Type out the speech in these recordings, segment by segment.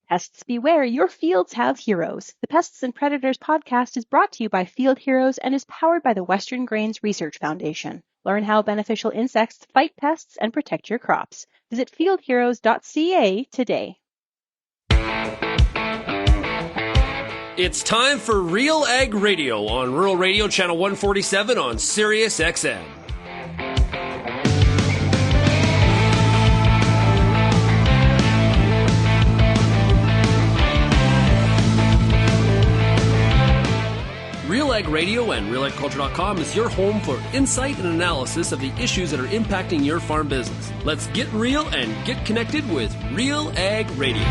Pests beware, your fields have heroes. The Pests and Predators podcast is brought to you by Field Heroes and is powered by the Western Grains Research Foundation. Learn how beneficial insects fight pests and protect your crops. Visit fieldheroes.ca today. It's time for RealAg Radio on Rural Radio Channel 147 on Sirius XM. RealAg Radio and RealAgriculture.com is your home for insight and analysis of the issues that are impacting your farm business. Let's get real and get connected with RealAg Radio.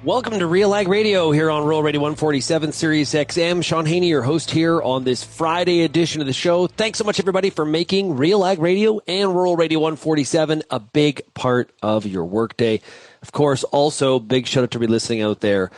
Welcome to RealAg Radio here on Rural Radio 147, Sirius XM. Shaun Haney, your host here on this Friday edition of the show. Thanks so much, everybody, for making RealAg Radio and Rural Radio 147 a big part of your workday. Of course, also, big shout out to everybody listening out there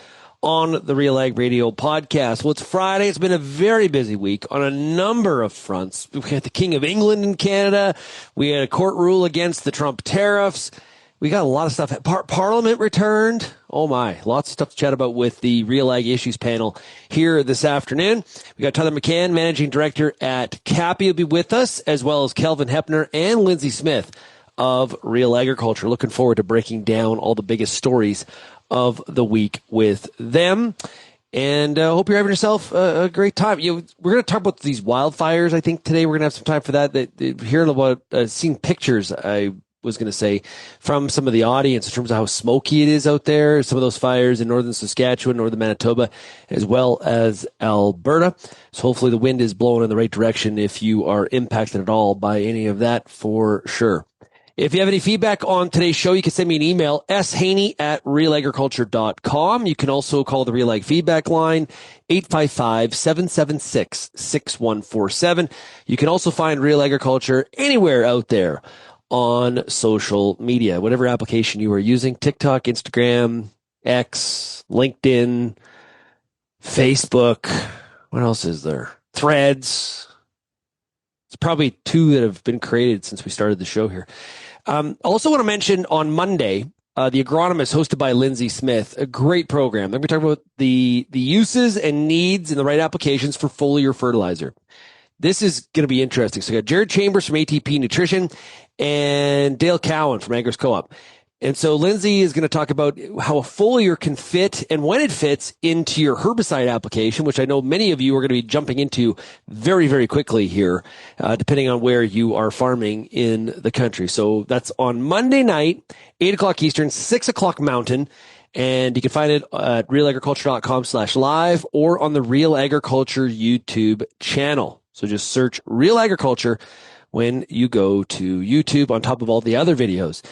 on the RealAg Radio podcast. Well, it's Friday. It's been a very busy week on a number of fronts. We had the King of England in Canada. We had a court rule against the Trump tariffs. We got a lot of stuff. Parliament returned. Oh my, lots of stuff to chat about with the RealAg Issues Panel here this afternoon. We got Tyler McCann, Managing Director at CAPI, will be with us, as well as Kelvin Heppner and Lyndsey Smith of RealAgriculture. Looking forward to breaking down all the biggest stories of the week with them. And I hope you're having yourself a great time. We're going to talk about these wildfires, I think, today. We're going to have some time for that. Hearing about, seeing pictures, I was going to say, from some of the audience in terms of how smoky it is out there. Some of those fires in northern Saskatchewan, northern Manitoba, as well as Alberta. So hopefully the wind is blowing in the right direction if you are impacted at all by any of that, for sure. If you have any feedback on today's show, you can send me an email, shaney@realagriculture.com. You can also call the RealAg feedback line, 855-776-6147. You can also find Real Agriculture anywhere out there on social media, whatever application you are using, TikTok, Instagram, X, LinkedIn, Facebook. What else is there? Threads. It's probably 2 that have been created since we started the show here. Also want to mention on Monday, The Agronomist, hosted by Lyndsey Smith, a great program. They're going to be talking about the uses and needs in the right applications for foliar fertilizer. This is going to be interesting. So we got Jared Chambers from ATP Nutrition and Dale Cowan from Agris Co-op. And so Lyndsey is going to talk about how a foliar can fit and when it fits into your herbicide application, which I know many of you are going to be jumping into very, very quickly here, depending on where you are farming in the country. So that's on Monday night, 8 o'clock Eastern, 6 o'clock Mountain. And you can find it at realagriculture.com/live or on the Real Agriculture YouTube channel. So just search Real Agriculture when you go to YouTube, on top of all the other videos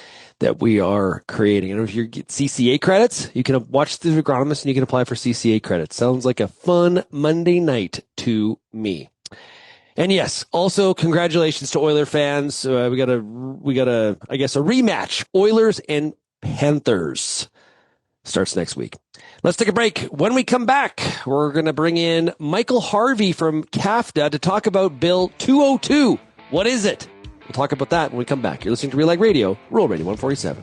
that we are creating. And if you get CCA credits, you can watch The Agronomist and you can apply for CCA credits. Sounds like a fun Monday night to me. And yes, also congratulations to Oiler fans. We got a, I guess, a rematch. Oilers and Panthers starts next week. Let's take a break. When we come back, we're going to bring in Michael Harvey from CAFTA to talk about Bill 202. What is it? We'll talk about that when we come back. You're listening to RealAg Radio, Rural Radio 147.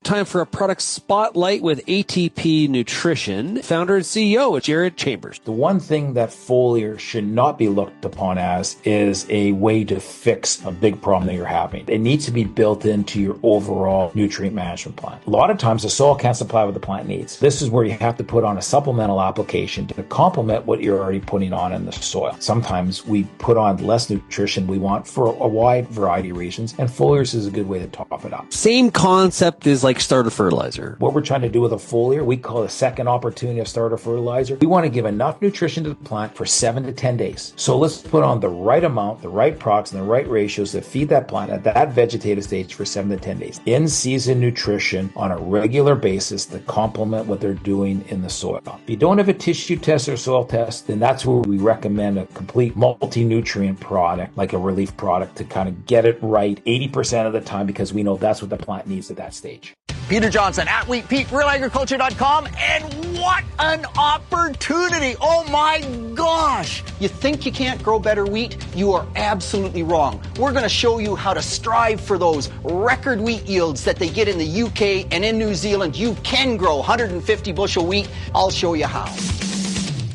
Time for a product spotlight with ATP Nutrition. Founder and CEO, Jared Chambers. The one thing that foliar should not be looked upon as is a way to fix a big problem that you're having. It needs to be built into your overall nutrient management plan. A lot of times the soil can't supply what the plant needs. This is where you have to put on a supplemental application to complement what you're already putting on in the soil. Sometimes we put on less nutrition we want for a wide variety of reasons, and foliars is a good way to top it up. Same concept is like starter fertilizer. What we're trying to do with a foliar, we call it a second opportunity of starter fertilizer. We want to give enough nutrition to the plant for 7 to 10 days. So let's put on the right amount, the right products, and the right ratios that feed that plant at that vegetative stage for 7 to 10 days. In-season nutrition on a regular basis to complement what they're doing in the soil. If you don't have a tissue test or soil test, then that's where we recommend a complete multi-nutrient product, like a relief product, to kind of get it right 80% of the time, because we know that's what the plant needs at that stage. Peter Johnson at Wheat Pete, RealAgriculture.com, and what an opportunity! Oh my gosh! You think you can't grow better wheat? You are absolutely wrong. We're going to show you how to strive for those record wheat yields that they get in the UK and in New Zealand. You can grow 150 bushel wheat. I'll show you how.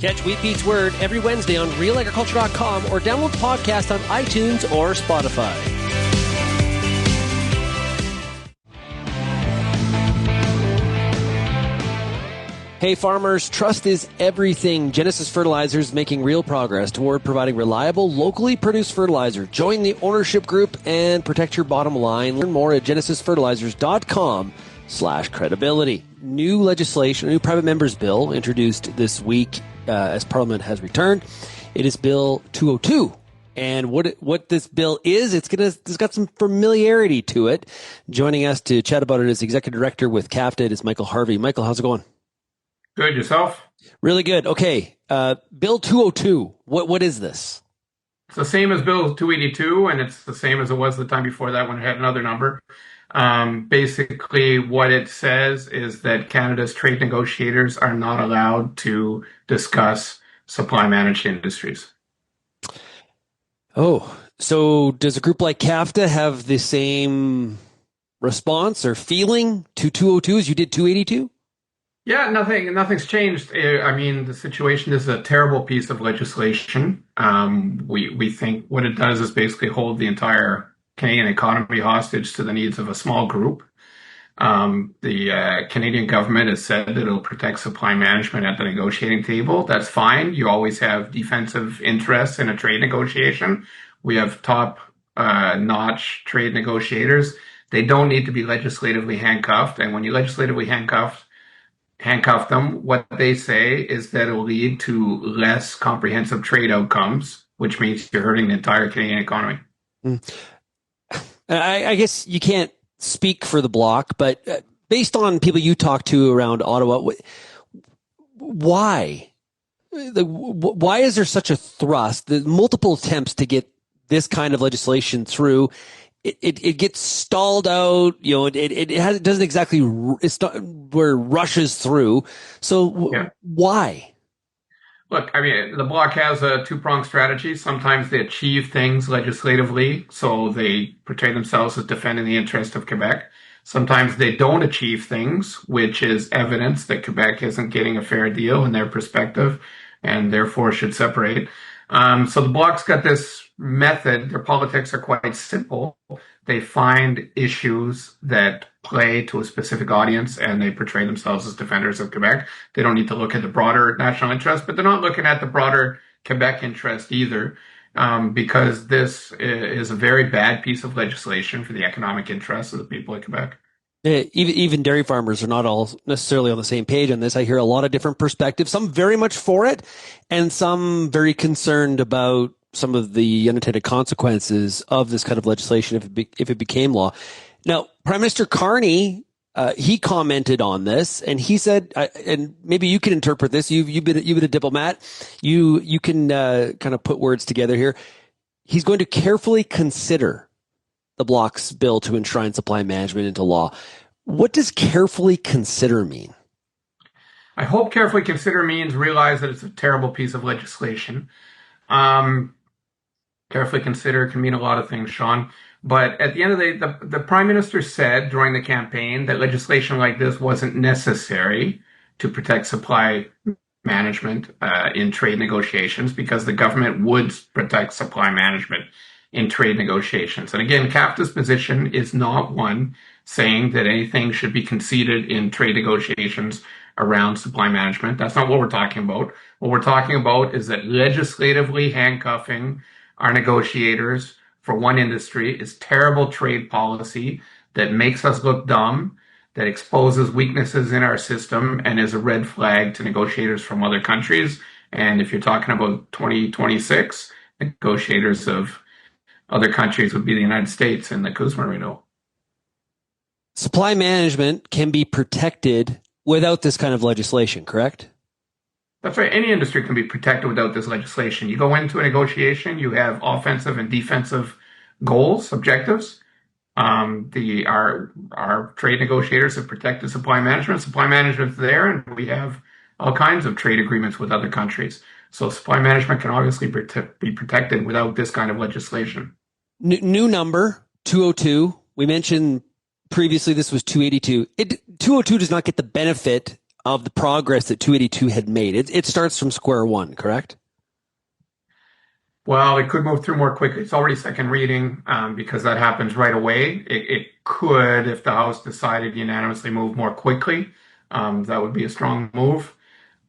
Catch Wheat Pete's Word every Wednesday on RealAgriculture.com or download the podcast on iTunes or Spotify. Hey farmers, trust is everything. Genesis Fertilizer is making real progress toward providing reliable, locally produced fertilizer. Join the ownership group and protect your bottom line. Learn more at genesisfertilizers.com/credibility. New legislation, a new private members bill introduced this week as Parliament has returned. It is Bill 202. And what this bill is, it's got some familiarity to it. Joining us to chat about it is Executive Director with CAPTA. It is Michael Harvey. Michael, how's it going? Good, yourself? Really good. Okay, Bill 202. What is this? It's the same as Bill 282, and it's the same as it was the time before that when it had another number. Basically, what it says is that Canada's trade negotiators are not allowed to discuss supply-managed industries. Oh, so does a group like CAPTA have the same response or feeling to 202 as you did 282? Yeah, nothing's changed. I mean, the situation is a terrible piece of legislation. We think what it does is basically hold the entire Canadian economy hostage to the needs of a small group. The Canadian government has said that it'll protect supply management at the negotiating table. That's fine. You always have defensive interests in a trade negotiation. We have top-notch trade negotiators. They don't need to be legislatively handcuffed. And when you legislatively handcuff them, what they say is that it will lead to less comprehensive trade outcomes, which means you're hurting the entire Canadian economy. I guess you can't speak for the Bloc, but based on people you talk to around Ottawa, why? Why is there such a thrust? The multiple attempts to get this kind of legislation through. It gets stalled out, it doesn't exactly, where it rushes through. So why? Look, I mean, the Bloc has a two-pronged strategy. Sometimes they achieve things legislatively, so they portray themselves as defending the interest of Quebec. Sometimes they don't achieve things, which is evidence that Quebec isn't getting a fair deal in their perspective and therefore should separate. So the Bloc's got this method. Their politics are quite simple. They find issues that play to a specific audience and they portray themselves as defenders of Quebec. They don't need to look at the broader national interest, but they're not looking at the broader Quebec interest either, because this is a very bad piece of legislation for the economic interests of the people of Quebec. Even dairy farmers are not all necessarily on the same page on this. I hear a lot of different perspectives, some very much for it and some very concerned about some of the unintended consequences of this kind of legislation if it became law. Now, Prime Minister Carney, he commented on this and he said, and maybe you can interpret this. You've been a diplomat. You can kind of put words together here. He's going to carefully consider the Bloc's bill to enshrine supply management into law. What does carefully consider mean? I hope carefully consider means realize that it's a terrible piece of legislation. Carefully consider can mean a lot of things, Shaun. But at the end of the day, the Prime Minister said during the campaign that legislation like this wasn't necessary to protect supply management in trade negotiations because the government would protect supply management in trade negotiations. And again, CAPTA's position is not one saying that anything should be conceded in trade negotiations around supply management. That's not what we're talking about. What we're talking about is that legislatively handcuffing our negotiators for one industry is terrible trade policy that makes us look dumb, that exposes weaknesses in our system, and is a red flag to negotiators from other countries. And if you're talking about 2026, negotiators of other countries would be the United States and the CUSMA renewal. Supply management can be protected without this kind of legislation, correct? That's right. Any industry can be protected without this legislation. You go into a negotiation, you have offensive and defensive goals, objectives. Our trade negotiators have protected supply management. Supply management's there, and we have all kinds of trade agreements with other countries. So supply management can obviously be protected without this kind of legislation. New number, 202. We mentioned previously this was 282. 202 does not get the benefit of the progress that 282 had made. It starts from square one, correct? Well, it could move through more quickly. It's already second reading because that happens right away. It could, if the House decided unanimously, move more quickly. That would be a strong move.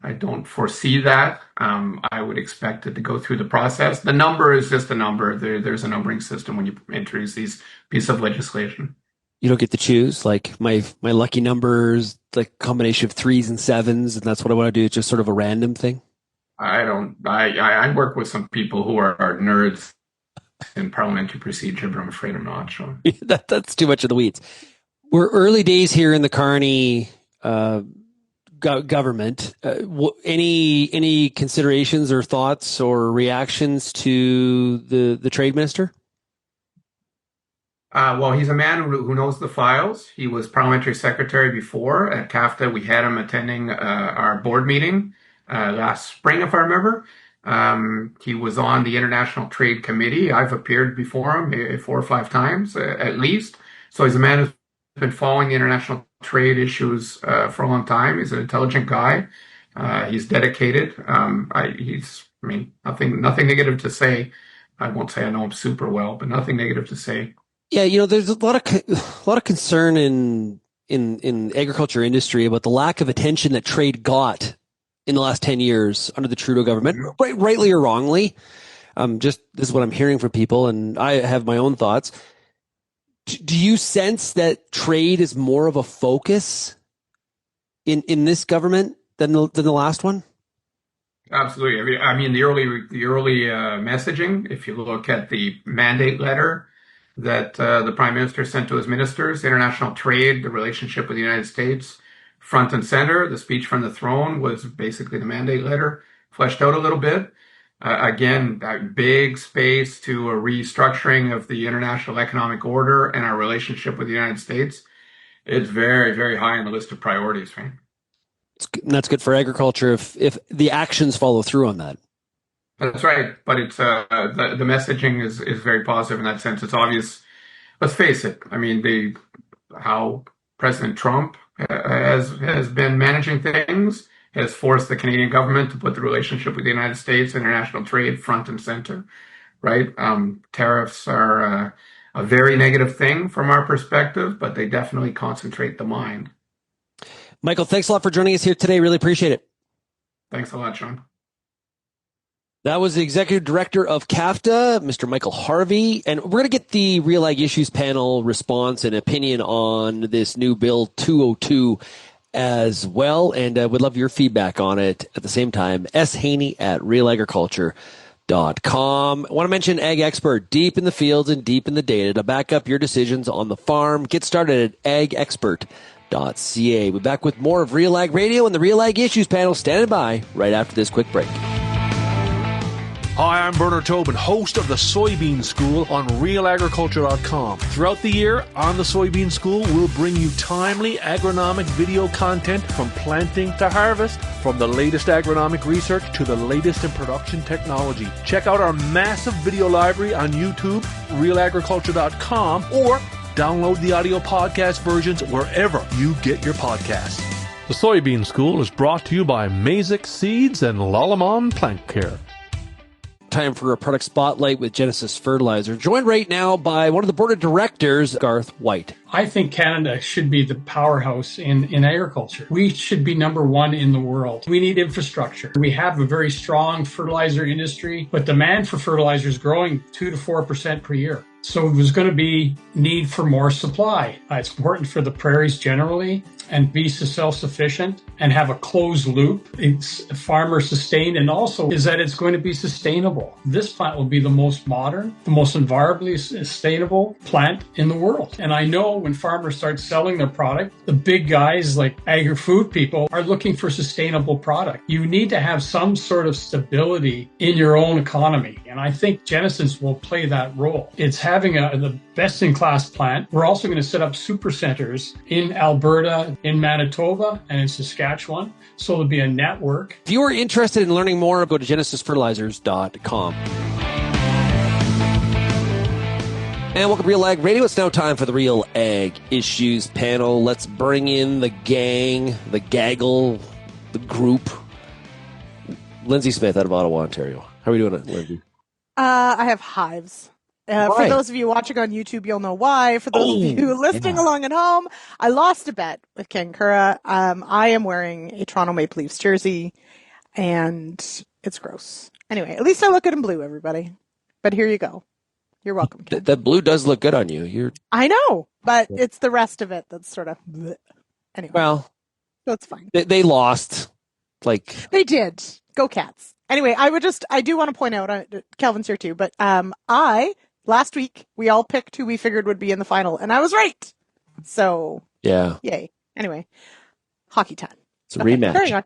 I don't foresee that. I would expect it to go through the process. The number is just a number. There's a numbering system when you introduce these pieces of legislation. You don't get to choose. Like my lucky numbers, the combination of 3s and 7s, and that's what I want to do. It's just sort of a random thing. I work with some people who are nerds in parliamentary procedure, but I'm afraid I'm not, Shaun. That's too much of the weeds. We're early days here in the Carney government. Any considerations or thoughts or reactions to the trade minister? Well, he's a man who knows the files. He was parliamentary secretary before at CAFTA. We had him attending our board meeting last spring, if I remember. He was on the International Trade Committee. I've appeared before him 4 or 5 times at least. So he's a man who's been following the international trade issues for a long time. He's an intelligent guy. He's dedicated. Nothing negative to say. I won't say I know him super well, but nothing negative to say. Yeah, there's a lot of concern in agriculture industry about the lack of attention that trade got in the last 10 years under the Trudeau government, rightly or wrongly. This is what I'm hearing from people, and I have my own thoughts. Do you sense that trade is more of a focus in this government than the last one? Absolutely. I mean, the early messaging. If you look at the mandate letter that the Prime Minister sent to his ministers, international trade, the relationship with the United States, front and center. The speech from the throne was basically the mandate letter, fleshed out a little bit. Again, that big space to a restructuring of the international economic order and our relationship with the United States. It's very, very high on the list of priorities, right? That's good for agriculture if the actions follow through on that. That's right, but it's the messaging is very positive in that sense. It's obvious. Let's face it. I mean, how President Trump has been managing things has forced the Canadian government to put the relationship with the United States, international trade, front and center. Right? Tariffs are a very negative thing from our perspective, but they definitely concentrate the mind. Michael, thanks a lot for joining us here today. Really appreciate it. Thanks a lot, Shaun. That was the executive director of CAFTA, Mr. Michael Harvey. And we're going to get the RealAg Issues Panel response and opinion on this new Bill 202 as well. And would love your feedback on it at the same time. S. Haney at RealAgriculture.com. I want to mention Ag Expert, deep in the fields and deep in the data to back up your decisions on the farm. Get started at agexpert.ca. We're back with more of RealAg Radio and the RealAg Issues Panel standing by right after this quick break. Hi, I'm Bernard Tobin, host of the Soybean School on RealAgriculture.com. Throughout the year, on the Soybean School, we'll bring you timely agronomic video content from planting to harvest, from the latest agronomic research to the latest in production technology. Check out our massive video library on YouTube, RealAgriculture.com, or download the audio podcast versions wherever you get your podcasts. The Soybean School is brought to you by Mazik Seeds and Lalamon Plant Care. Time for a product spotlight with Genesis Fertilizer. Joined right now by one of the board of directors, Garth White. I think Canada should be the powerhouse in agriculture. We should be number one in the world. We need infrastructure. We have a very strong fertilizer industry, but demand for fertilizer is growing 2 to 4% per year. So there's going to be need for more supply. It's important for the prairies generally and be self-sufficient and have a closed loop. It's farmer sustained, and also is that it's going to be sustainable. This plant will be the most modern, the most environmentally sustainable plant in the world. And I know when farmers start selling their product, the big guys like agri-food people are looking for sustainable product. You need to have some sort of stability in your own economy. And I think Genesis will play that role. It's having the best-in-class plant. We're also going to set up super centers in Alberta, in Manitoba, and in Saskatchewan. So there'll be a network. If you are interested in learning more, go to genesisfertilizers.com. And welcome to RealAg Radio. It's now time for the RealAg Issues Panel. Let's bring in the gang, the gaggle, the group. Lyndsey Smith out of Ottawa, Ontario. How are we doing, Lyndsey? I have hives. For those of you watching on YouTube, you'll know why. For those of you listening along at home, I lost a bet with Ken Kura. I am wearing a Toronto Maple Leafs jersey, and it's gross. Anyway, at least I look good in blue, everybody. But here you go. You're welcome, Ken. That blue does look good on you. I know, but it's the rest of it that's sort of bleh. Anyway. Well, that's fine. They lost. They did. Go Cats. Anyway, I do want to point out, Kelvin's here too, but last week, we all picked who we figured would be in the final, and I was right. So, yeah. Yay. Anyway, hockey time. It's a rematch. Carry on.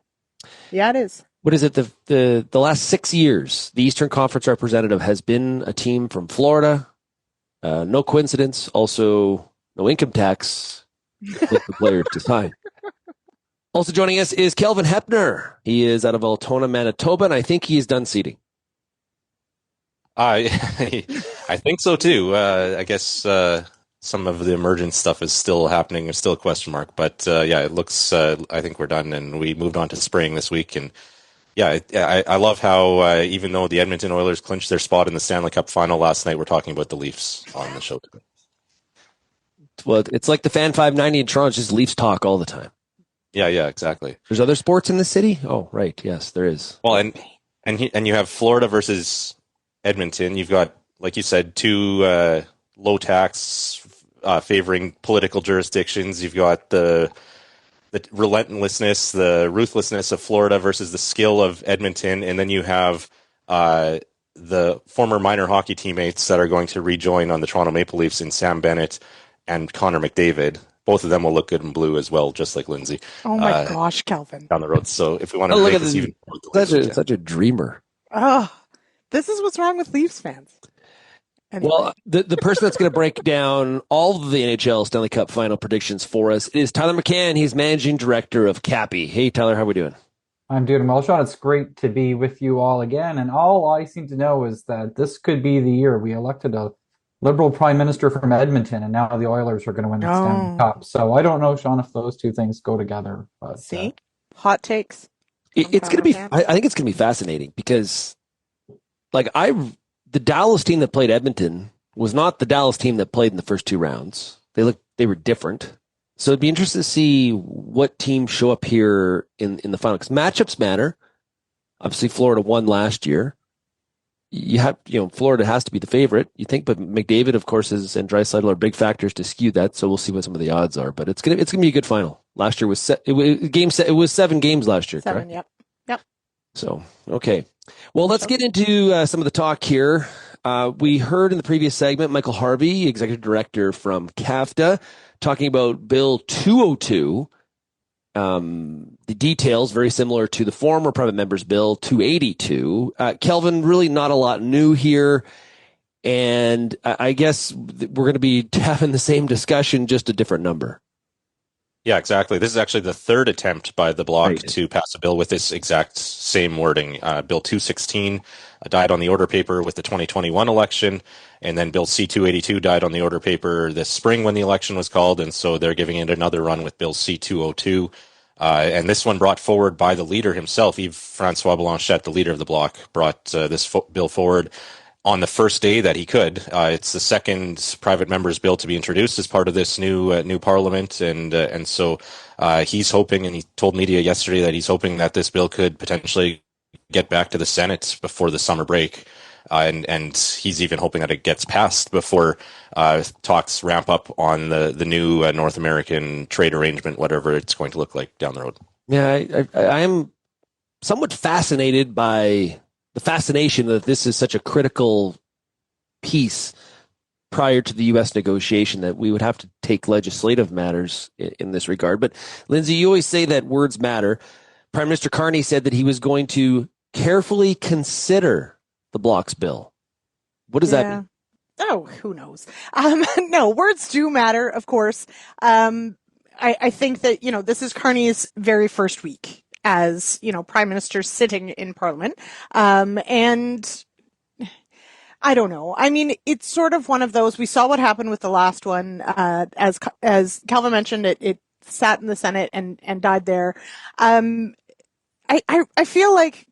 Yeah, it is. What is it? The last 6 years, the Eastern Conference representative has been a team from Florida. No coincidence. Also, no income tax with the players to sign. Also joining us is Kelvin Heppner. He is out of Altona, Manitoba, and I think he is done seating. I think so too. I guess some of the emergent stuff is still happening. It's still a question mark, but yeah, it looks. I think we're done, and we moved on to spring this week. And yeah, I love how even though the Edmonton Oilers clinched their spot in the Stanley Cup final last night, we're talking about the Leafs on the show today. Well, it's like the Fan 590 in Toronto. It's just Leafs talk all the time. Yeah, exactly. There's other sports in the city? Oh, right. Yes, there is. Well, and you have Florida versus Edmonton. You've got, like you said, two low tax favoring political jurisdictions. You've got the relentlessness, the ruthlessness of Florida versus the skill of Edmonton, and then you have the former minor hockey teammates that are going to rejoin on the Toronto Maple Leafs in Sam Bennett and Connor McDavid. Both of them will look good in blue as well, just like Lyndsey. Oh my gosh, Kelvin. Down the road. So if we want to make this even more such a dreamer. Oh, this is what's wrong with Leafs fans. Anyway. Well, the person that's going to break down all of the NHL Stanley Cup final predictions for us is Tyler McCann. He's managing director of CAPI. Hey, Tyler, how are we doing? I'm doing well, Shaun. It's great to be with you all again. And all I seem to know is that this could be the year we elected a Liberal Prime Minister from Edmonton, and now the Oilers are going to win the Stanley Cup. So I don't know, Shaun, if those two things go together. But, see? Hot takes. It's going to be, I think it's going to be fascinating because, the Dallas team that played Edmonton was not the Dallas team that played in the first two rounds. They were different. So it'd be interesting to see what teams show up here in the final, because matchups matter. Obviously, Florida won last year. Florida has to be the favorite, you think, but McDavid, of course, and Draisaitl are big factors to skew that. So we'll see what some of the odds are. But it's gonna be a good final. Last year was it was 7 games last year. 7, correct? Yep. So okay, well, let's get into some of the talk here. We heard in the previous segment Michael Harvey, executive director from CAFTA, talking about Bill 202. The details very similar to the former private members bill 282. Kelvin, really not a lot new here. And I guess we're going to be having the same discussion, just a different number. Yeah, exactly. This is actually the third attempt by the bloc to pass a bill with this exact same wording. Bill 216 died on the order paper with the 2021 election, and then Bill C-282 died on the order paper this spring when the election was called, and so they're giving it another run with Bill C-202. And this one brought forward by the leader himself, Yves-François Blanchet, the leader of the bloc, brought this bill forward on the first day that he could. It's the second private member's bill to be introduced as part of this new parliament, and so he's hoping, and he told media yesterday that he's hoping that this bill could potentially get back to the Senate before the summer break, and he's even hoping that it gets passed before talks ramp up on the new North American trade arrangement, whatever it's going to look like down the road. Yeah, I am somewhat fascinated by the fascination that this is such a critical piece prior to the U.S. negotiation that we would have to take legislative matters in this regard. But Lyndsey, you always say that words matter. Prime Minister Carney said that he was going to carefully consider the bloc's bill. What does that mean? Oh, who knows? No, words do matter, of course. I think that, this is Carney's very first week as, Prime Minister sitting in Parliament. And I don't know. I mean, it's sort of one of those, we saw what happened with the last one. As Kelvin mentioned, it sat in the Senate and died there. I feel like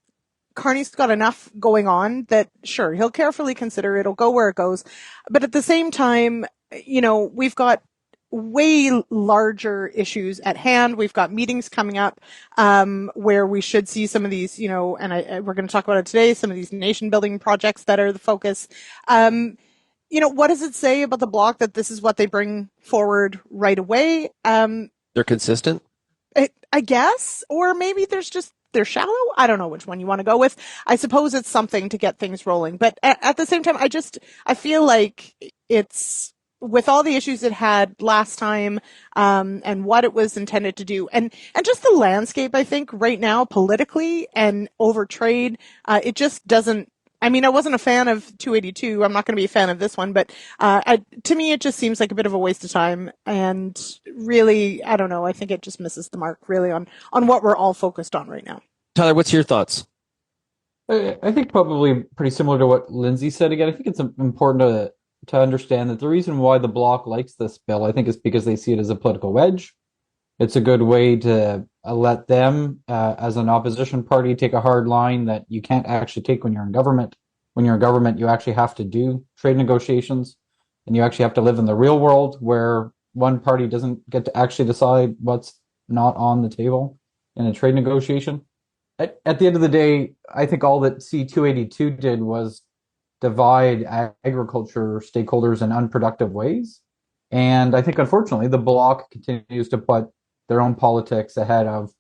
Carney's got enough going on that, sure, he'll carefully consider it'll go where it goes. But at the same time, we've got way larger issues at hand. We've got meetings coming up where we should see some of these, and we're going to talk about it today, some of these nation building projects that are the focus. What does it say about the Bloc that this is what they bring forward right away? They're consistent? I guess, or maybe they're shallow. I don't know which one you want to go with. I suppose it's something to get things rolling. But at the same time, I feel like it's, with all the issues it had last time, and what it was intended to do, and just the landscape, I think right now politically and over trade, it just doesn't. I mean, I wasn't a fan of 282. I'm not going to be a fan of this one, but to me, it just seems like a bit of a waste of time. And really, I don't know. I think it just misses the mark really on what we're all focused on right now. Tyler, what's your thoughts? I think probably pretty similar to what Lyndsey said. Again, I think it's important to understand that the reason why the Bloc likes this bill, I think, is because they see it as a political wedge. It's a good way to let them, as an opposition party, take a hard line that you can't actually take when you're in government. When you're in government, you actually have to do trade negotiations, and you actually have to live in the real world where one party doesn't get to actually decide what's not on the table in a trade negotiation. At the end of the day, I think all that C-282 did was divide agriculture stakeholders in unproductive ways. And I think, unfortunately, the Bloc continues to put their own politics ahead of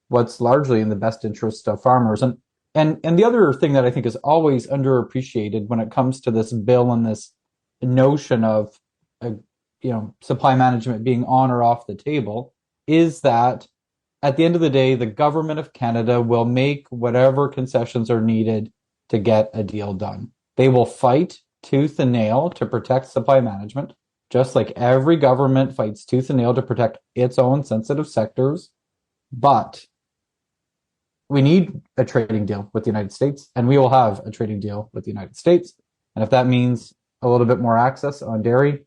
what's largely in the best interest of farmers. And the other thing that I think is always underappreciated when it comes to this bill and this notion of supply management being on or off the table is that at the end of the day, the government of Canada will make whatever concessions are needed to get a deal done. They will fight tooth and nail to protect supply management, just like every government fights tooth and nail to protect its own sensitive sectors. But we need a trading deal with the United States, and we will have a trading deal with the United States. And if that means a little bit more access on dairy,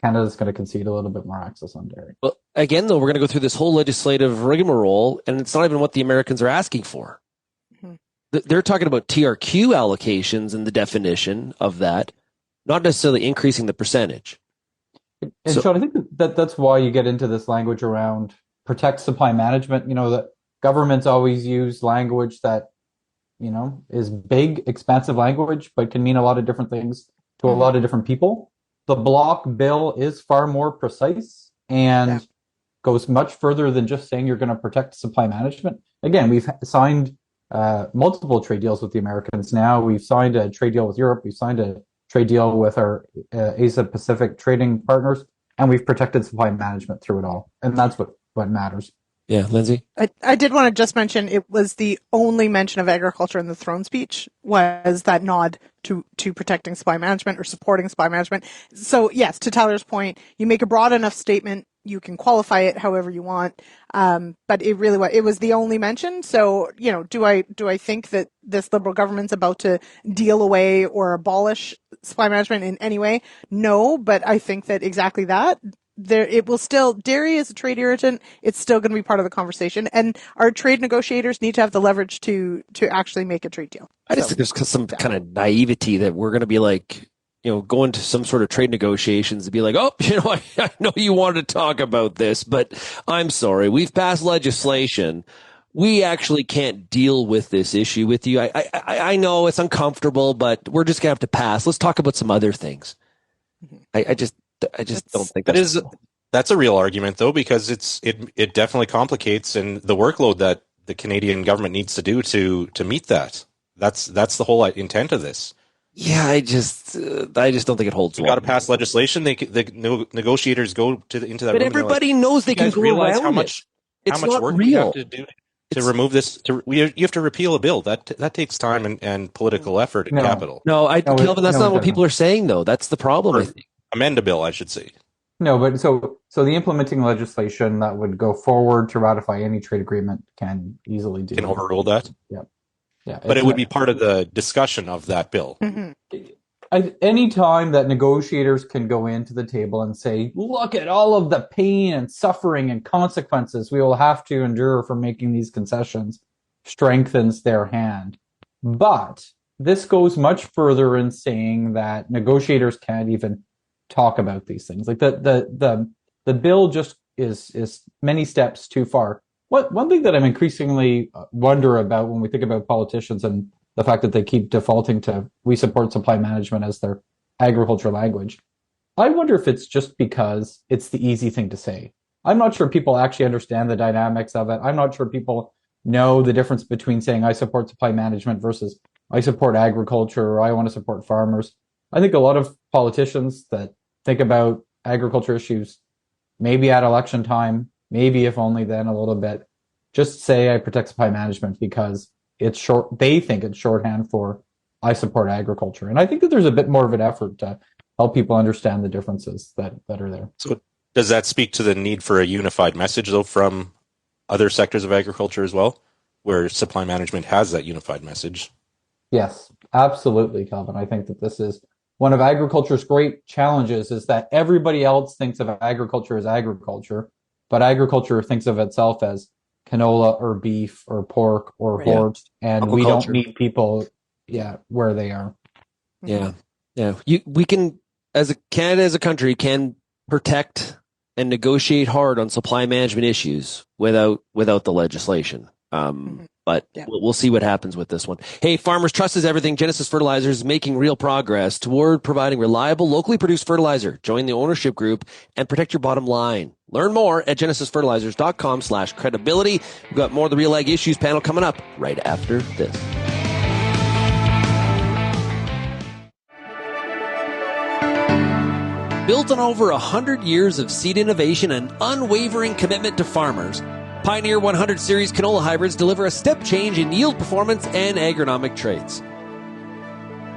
Canada's going to concede a little bit more access on dairy. Well, again, though, we're going to go through this whole legislative rigmarole, and it's not even what the Americans are asking for. Mm-hmm. They're talking about TRQ allocations and the definition of that, not necessarily increasing the percentage. And Shaun, I think that's why you get into this language around protect supply management. That governments always use language that, is big, expansive language, but can mean a lot of different things to a lot of different people. The Bloc bill is far more precise and goes much further than just saying you're going to protect supply management. Again, we've signed multiple trade deals with the Americans now. We've signed a trade deal with Europe. We've signed a trade deal with our Asia-Pacific trading partners, and we've protected supply management through it all. And that's what matters. Yeah, Lyndsey? I did want to just mention it was the only mention of agriculture in the throne speech was that nod to protecting supply management or supporting supply management. So yes, to Tyler's point, you make a broad enough statement, you can qualify it however you want. But it was the only mention. So, do I think that this Liberal government's about to deal away or abolish supply management in any way? No, but I think that exactly that. It will still, dairy is a trade irritant. It's still going to be part of the conversation, and our trade negotiators need to have the leverage to actually make a trade deal. I just think there's some kind of naivety that we're going to be like, going to some sort of trade negotiations and be like, oh, I know you wanted to talk about this, but I'm sorry, we've passed legislation. We actually can't deal with this issue with you. I know it's uncomfortable, but we're just going to have to pass. Let's talk about some other things. I just don't think that's a real argument, though, because it definitely complicates and the workload that the Canadian government needs to do to meet that. That's the whole intent of this. Yeah, I just don't think it holds. You got to pass legislation. The negotiators go into that. But room everybody knows they can go realize around how much it's how much not work real. you have to do. to remove this, you have to repeal a bill. That takes time and political effort and capital. Kelvin, that's not what people are saying, though. That's the problem, I think. Amend a bill, I should say. No, but so the implementing legislation that would go forward to ratify any trade agreement can easily do. Can overrule that? Yeah. But it would be part of the discussion of that bill. Any time that negotiators can go into the table and say, look at all of the pain and suffering and consequences we will have to endure for making these concessions, strengthens their hand. But this goes much further in saying that negotiators can't even talk about these things. Like the bill just is many steps too far. One thing that I'm increasingly wonder about when we think about politicians and the fact that they keep defaulting to we support supply management as their agriculture language, I wonder if it's just because it's the easy thing to say. I'm not sure people actually understand the dynamics of it. I'm not sure people know the difference between saying I support supply management versus I support agriculture or I want to support farmers. I think a lot of politicians that think about agriculture issues, maybe at election time, maybe if only then a little bit, just say I protect supply management because it's short. They think it's shorthand for I support agriculture. And I think that there's a bit more of an effort to help people understand the differences that are there. So does that speak to the need for a unified message, though, from other sectors of agriculture as well, where supply management has that unified message? Yes, absolutely, Kelvin. I think that this is one of agriculture's great challenges, is that everybody else thinks of agriculture as agriculture, but agriculture thinks of itself as canola or beef or pork or horse, and we don't meet people where they are. We can, Canada as a country, can protect and negotiate hard on supply management issues without the legislation. But we'll see what happens with this one. Hey, Farmers Trust is everything. Genesis Fertilizers is making real progress toward providing reliable, locally produced fertilizer. Join the ownership group and protect your bottom line. Learn more at genesisfertilizers.com/credibility. We've got more of the RealAg Issues Panel coming up right after this. Built on over 100 years of seed innovation and unwavering commitment to farmers, Pioneer 100 Series canola hybrids deliver a step change in yield performance and agronomic traits.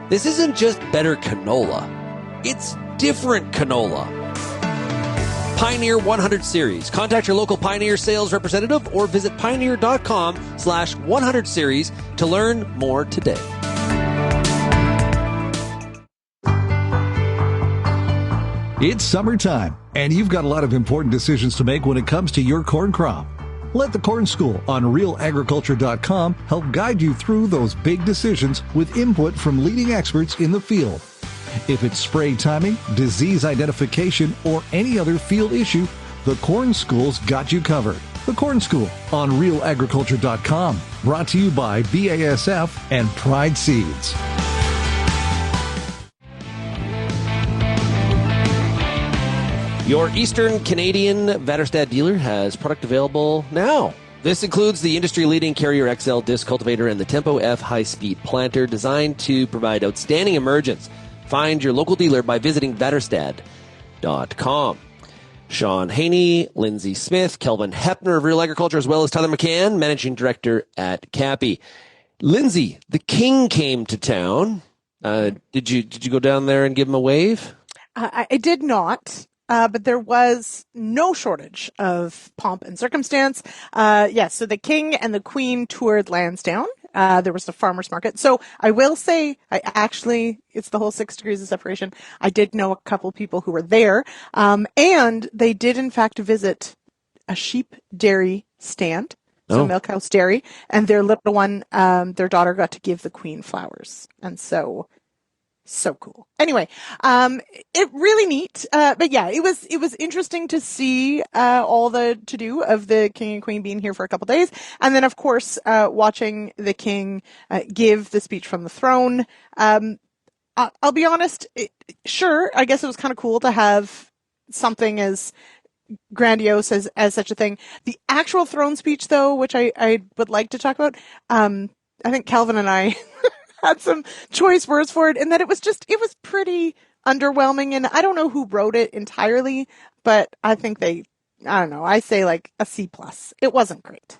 This isn't just better canola, it's different canola. Pioneer 100 Series. Contact your local Pioneer sales representative or visit pioneer.com/100 series to learn more today. It's summertime, and you've got a lot of important decisions to make when it comes to your corn crop. Let the Corn School on RealAgriculture.com help guide you through those big decisions with input from leading experts in the field. If it's spray timing, disease identification, or any other field issue, the Corn School's got you covered. The Corn School on RealAgriculture.com. Brought to you by BASF and Pride Seeds. Your Eastern Canadian Vaterstad dealer has product available now. This includes the industry-leading Carrier XL disc cultivator and the Tempo F high-speed planter designed to provide outstanding emergence. Find your local dealer by visiting vaterstad.com. Shaun Haney, Lyndsey Smith, Kelvin Heppner of Real Agriculture, as well as Tyler McCann, Managing Director at CAPI. Lyndsey, the king came to town. Did you go down there and give him a wave? I did not. But there was no shortage of pomp and circumstance. So the king and the queen toured Lansdowne. There was the farmer's market. So I will say, it's the whole 6 degrees of separation. I did know a couple people who were there. And they did, in fact, visit a sheep dairy stand. So Milkhouse Dairy. And their little one, their daughter got to give the queen flowers. And so cool. Anyway, it really neat. But yeah, it was interesting to see all the to-do of the king and queen being here for a couple days. And then, of course, watching the king give the speech from the throne. I'll be honest, I guess it was kind of cool to have something as grandiose as such a thing. The actual throne speech, though, which I would like to talk about, I think Kelvin and I had some choice words for it, and that it was pretty underwhelming, and I don't know who wrote it entirely, but I think I say like a C+. It wasn't great.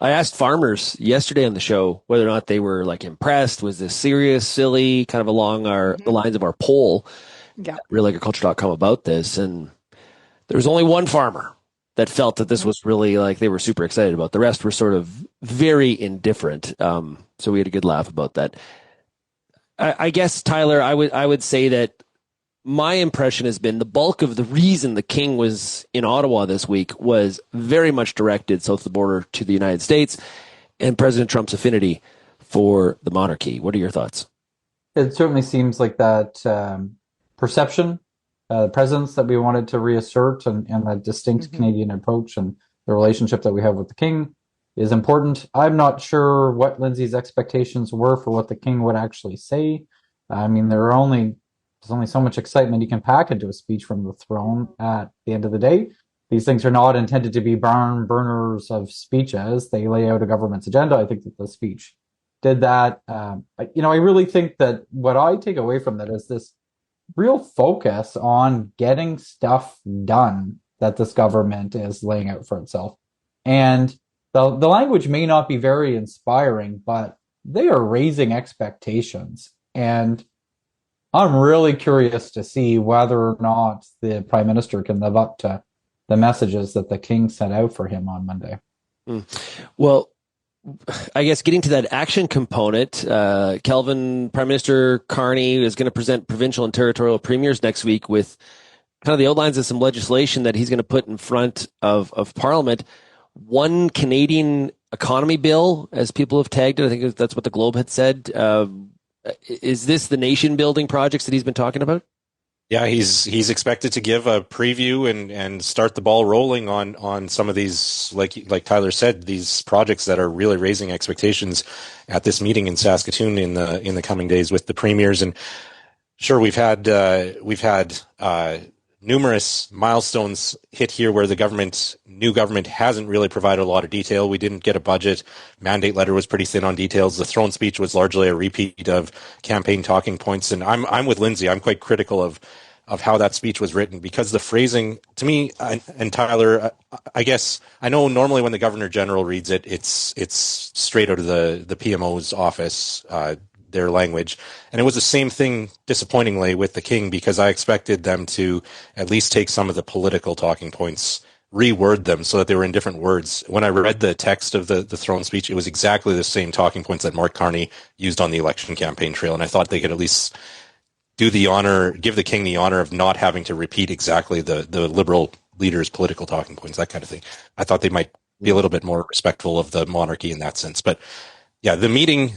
I asked farmers yesterday on the show whether or not they were like impressed. Was this serious, silly, kind of along the lines of our poll at RealAgriculture.com about this? And there was only one farmer that felt that this was really like they were super excited about. The rest were sort of very indifferent. So we had a good laugh about that. I guess, Tyler, I would say that my impression has been the bulk of the reason the king was in Ottawa this week was very much directed south of the border to the United States and President Trump's affinity for the monarchy. What are your thoughts? It certainly seems like that perception, presence that we wanted to reassert and that distinct Canadian approach and the relationship that we have with the king is important. I'm not sure what Lyndsey's expectations were for what the king would actually say. I mean, there's only so much excitement you can pack into a speech from the throne at the end of the day. These things are not intended to be barn burners of speeches. They lay out a government's agenda. I think that the speech did that. I really think that what I take away from that is this real focus on getting stuff done that this government is laying out for itself. And the language may not be very inspiring, but they are raising expectations. And I'm really curious to see whether or not the Prime Minister can live up to the messages that the King set out for him on Monday. Well, I guess getting to that action component, Kelvin, Prime Minister Carney is going to present provincial and territorial premiers next week with kind of the outlines of some legislation that he's going to put in front of Parliament. One Canadian economy bill, as people have tagged it. I think that's what the Globe had said. Is this the nation building projects that he's been talking about? Yeah, he's expected to give a preview and start the ball rolling on some of these, like Tyler said, these projects that are really raising expectations at this meeting in Saskatoon in the coming days with the premiers. And sure, we've had numerous milestones hit here where the new government hasn't really provided a lot of detail. We didn't get a budget. Mandate letter was pretty thin on details. The throne speech was largely a repeat of campaign talking points. And I'm with Lyndsey. I'm quite critical of how that speech was written because the phrasing to me and Tyler, I guess I know normally when the Governor General reads it, it's straight out of the PMO's office, their language. And it was the same thing, disappointingly, with the King, because I expected them to at least take some of the political talking points, reword them so that they were in different words. When I read the text of the throne speech, it was exactly the same talking points that Mark Carney used on the election campaign trail. And I thought they could at least give the King the honor of not having to repeat exactly the Liberal leader's political talking points, that kind of thing. I thought they might be a little bit more respectful of the monarchy in that sense. But yeah, the meeting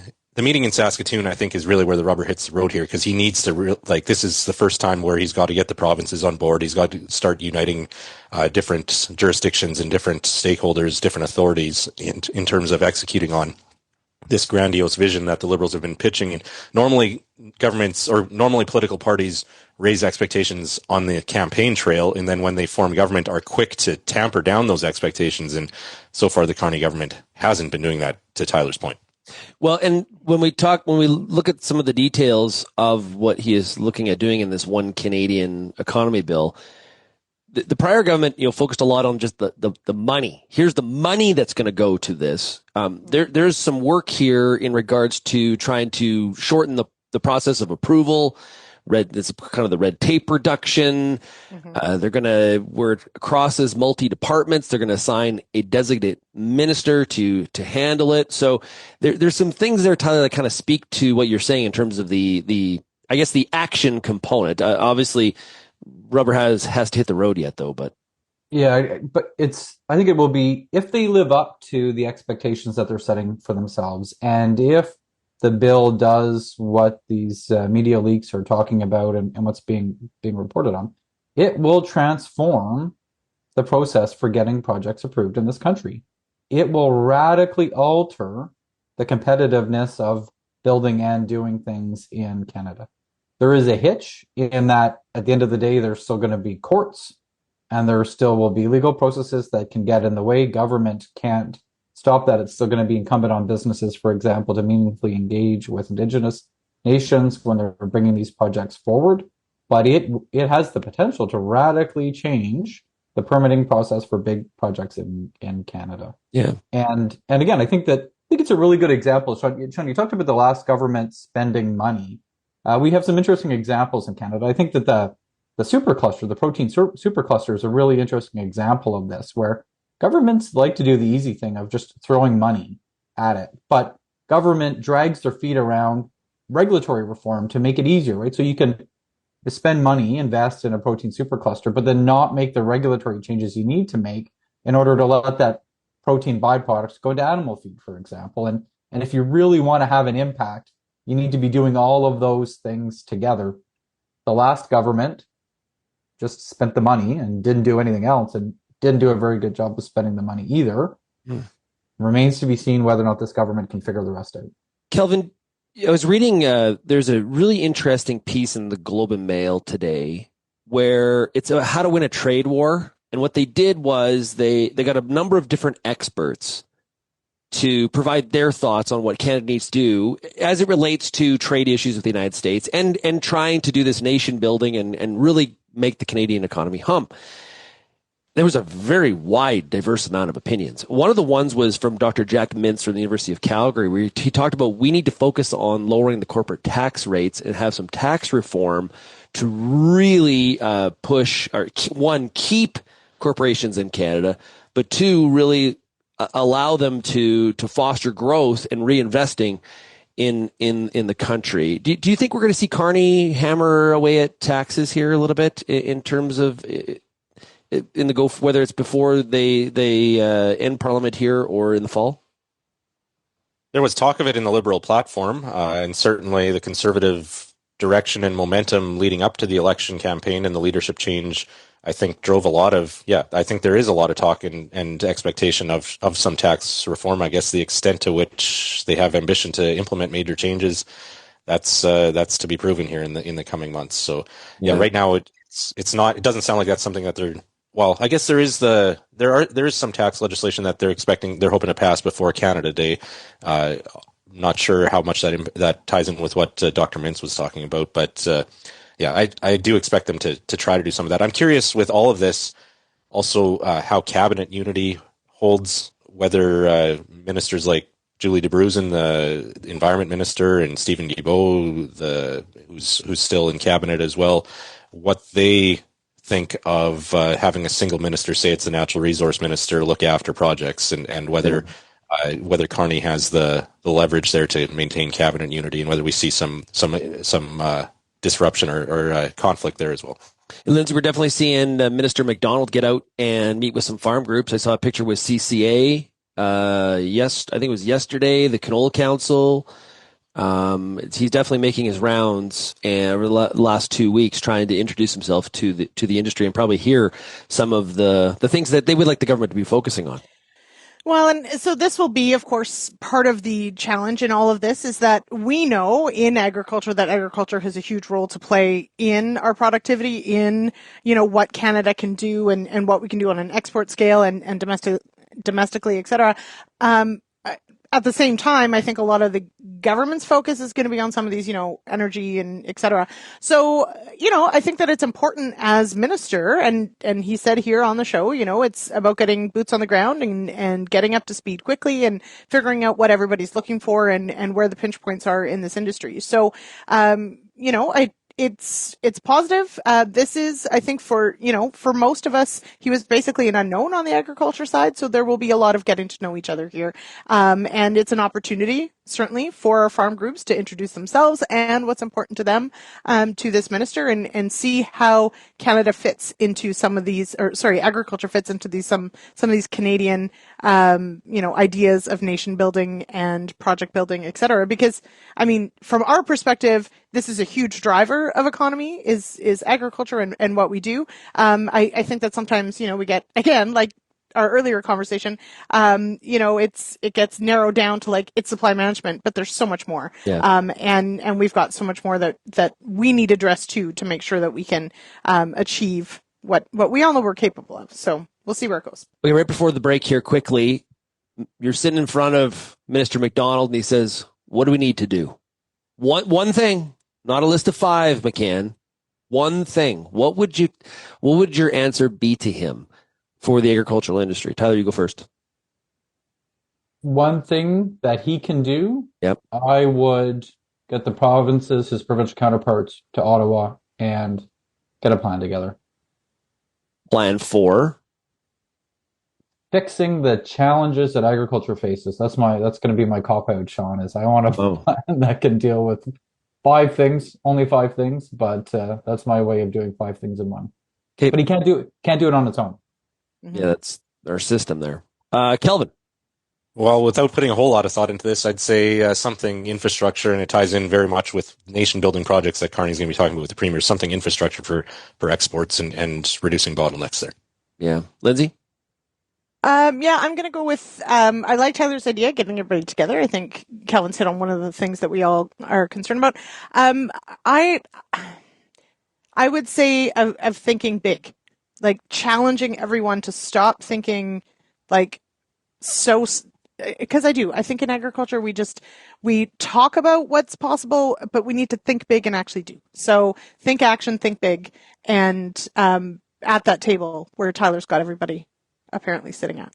in Saskatoon, I think, is really where the rubber hits the road here, because he needs to this is the first time where he's got to get the provinces on board. He's got to start uniting different jurisdictions and different stakeholders, different authorities in terms of executing on this grandiose vision that the Liberals have been pitching. And normally political parties raise expectations on the campaign trail, and then when they form government are quick to tamper down those expectations. And so far the Carney government hasn't been doing that, to Tyler's point. Well, and when we look at some of the details of what he is looking at doing in this one Canadian economy bill, the prior government, focused a lot on just the money. Here's the money that's going to go to this. There's some work here in regards to trying to shorten the process of approval. This kind of the red tape reduction. Where it crosses multi-departments, they're going to assign a designated minister to handle it. So there's some things there, Tyler, that kind of speak to what you're saying in terms of the action component. Obviously, rubber has to hit the road yet, though. But yeah, but I think it will be, if they live up to the expectations that they're setting for themselves, and if the bill does what these media leaks are talking about and what's being reported on, it will transform the process for getting projects approved in this country. It will radically alter the competitiveness of building and doing things in Canada. There is a hitch in that at the end of the day, there's still going to be courts and there still will be legal processes that can get in the way. Government can't stop that. It's still going to be incumbent on businesses, for example, to meaningfully engage with Indigenous nations when they're bringing these projects forward. But it has the potential to radically change the permitting process for big projects in Canada. Yeah. And again, I think it's a really good example. Shaun, you talked about the last government spending money. We have some interesting examples in Canada. I think that the supercluster, the protein supercluster, is a really interesting example of this, where governments like to do the easy thing of just throwing money at it, but government drags their feet around regulatory reform to make it easier, right? So you can spend money, invest in a protein supercluster, but then not make the regulatory changes you need to make in order to let that protein byproducts go into animal feed, for example. And if you really want to have an impact, you need to be doing all of those things together. The last government just spent the money and didn't do anything else, and didn't do a very good job of spending the money either. Remains to be seen whether or not this government can figure the rest out. Kelvin, I was reading, there's a really interesting piece in the Globe and Mail today where it's about how to win a trade war. And what they did was they got a number of different experts to provide their thoughts on what Canada needs to do as it relates to trade issues with the United States and trying to do this nation building and really make the Canadian economy hum. There was a very wide, diverse amount of opinions. One of the ones was from Dr. Jack Mintz from the University of Calgary, where he talked about we need to focus on lowering the corporate tax rates and have some tax reform to really push, or one, keep corporations in Canada, but two, really allow them to foster growth and reinvesting in the country. Do you think we're going to see Carney hammer away at taxes here a little bit in terms of in the whether it's before they end Parliament here or in the fall? There was talk of it in the Liberal platform, and certainly the Conservative direction and momentum leading up to the election campaign and the leadership change, I think, drove a lot of, I think there is a lot of talk and expectation of some tax reform. I guess the extent to which they have ambition to implement major changes, that's to be proven here in the coming months. So right now it doesn't sound like that's something that they're, well, I guess there is some tax legislation that they're hoping to pass before Canada Day. Not sure how much that ties in with what Dr. Mintz was talking about, but I do expect them to try to do some of that. I'm curious with all of this, also how cabinet unity holds, whether ministers like Julie DeBruzen, the environment minister, and Stephen Guilbeault, who's still in cabinet as well, what they think of having a single minister, say it's the natural resource minister, look after projects, and whether Carney has the leverage there to maintain cabinet unity, and whether we see some disruption or conflict there as well. And Lyndsey, we're definitely seeing Minister McDonald get out and meet with some farm groups. I saw a picture with CCA. I think it was yesterday. The Canola Council. He's definitely making his rounds over the last 2 weeks, trying to introduce himself to the industry and probably hear some of the things that they would like the government to be focusing on. Well, and so this will be, of course, part of the challenge in all of this is that we know in agriculture that agriculture has a huge role to play in our productivity, in, what Canada can do and what we can do on an export scale and domestically, et cetera. At the same time, I think a lot of the government's focus is going to be on some of these, energy and et cetera. So, I think that it's important as minister, and he said here on the show, it's about getting boots on the ground and getting up to speed quickly and figuring out what everybody's looking for and where the pinch points are in this industry. So, it's positive. This is, I think, for most of us, he was basically an unknown on the agriculture side. So there will be a lot of getting to know each other here. And it's an opportunity, certainly, for our farm groups to introduce themselves and what's important to them, to this minister and see how Canada fits into some of these, agriculture fits into some of these Canadian, ideas of nation building and project building, et cetera. Because, from our perspective, this is a huge driver of economy is agriculture and what we do. I think that sometimes, we get, again, like our earlier conversation, it gets narrowed down to like it's supply management, but there's so much more. Yeah. And we've got so much more that we need addressed too, to make sure that we can, achieve what we all know we're capable of. So we'll see where it goes. Okay. Right before the break here, quickly, you're sitting in front of Minister McDonald and he says, what do we need to do? One thing. Not a list of 5, McCann. One thing. What would your answer be to him? for the agricultural industry? Tyler, you go first. One thing that he can do, Yep. I would get the provinces, his provincial counterparts, to Ottawa and get a plan together. Plan for fixing the challenges that agriculture faces. That's going to be my cop-out, Shaun, is I want a plan that can deal with 5 things, only 5 things, but that's my way of doing 5 things in one. Okay. But he can't do it on its own. Yeah, that's our system there. Kelvin. Well, without putting a whole lot of thought into this, I'd say something infrastructure, and it ties in very much with nation-building projects that Carney's going to be talking about with the Premier, something infrastructure for exports and reducing bottlenecks there. Yeah. Lyndsey? I'm going to go with, I like Tyler's idea, getting everybody together. I think Kelvin's hit on one of the things that we all are concerned about. I would say of thinking big, like challenging everyone to stop thinking like so, because I think in agriculture, we talk about what's possible, but we need to think big and actually do. So think action, think big. And, at that table where Tyler's got everybody apparently sitting at.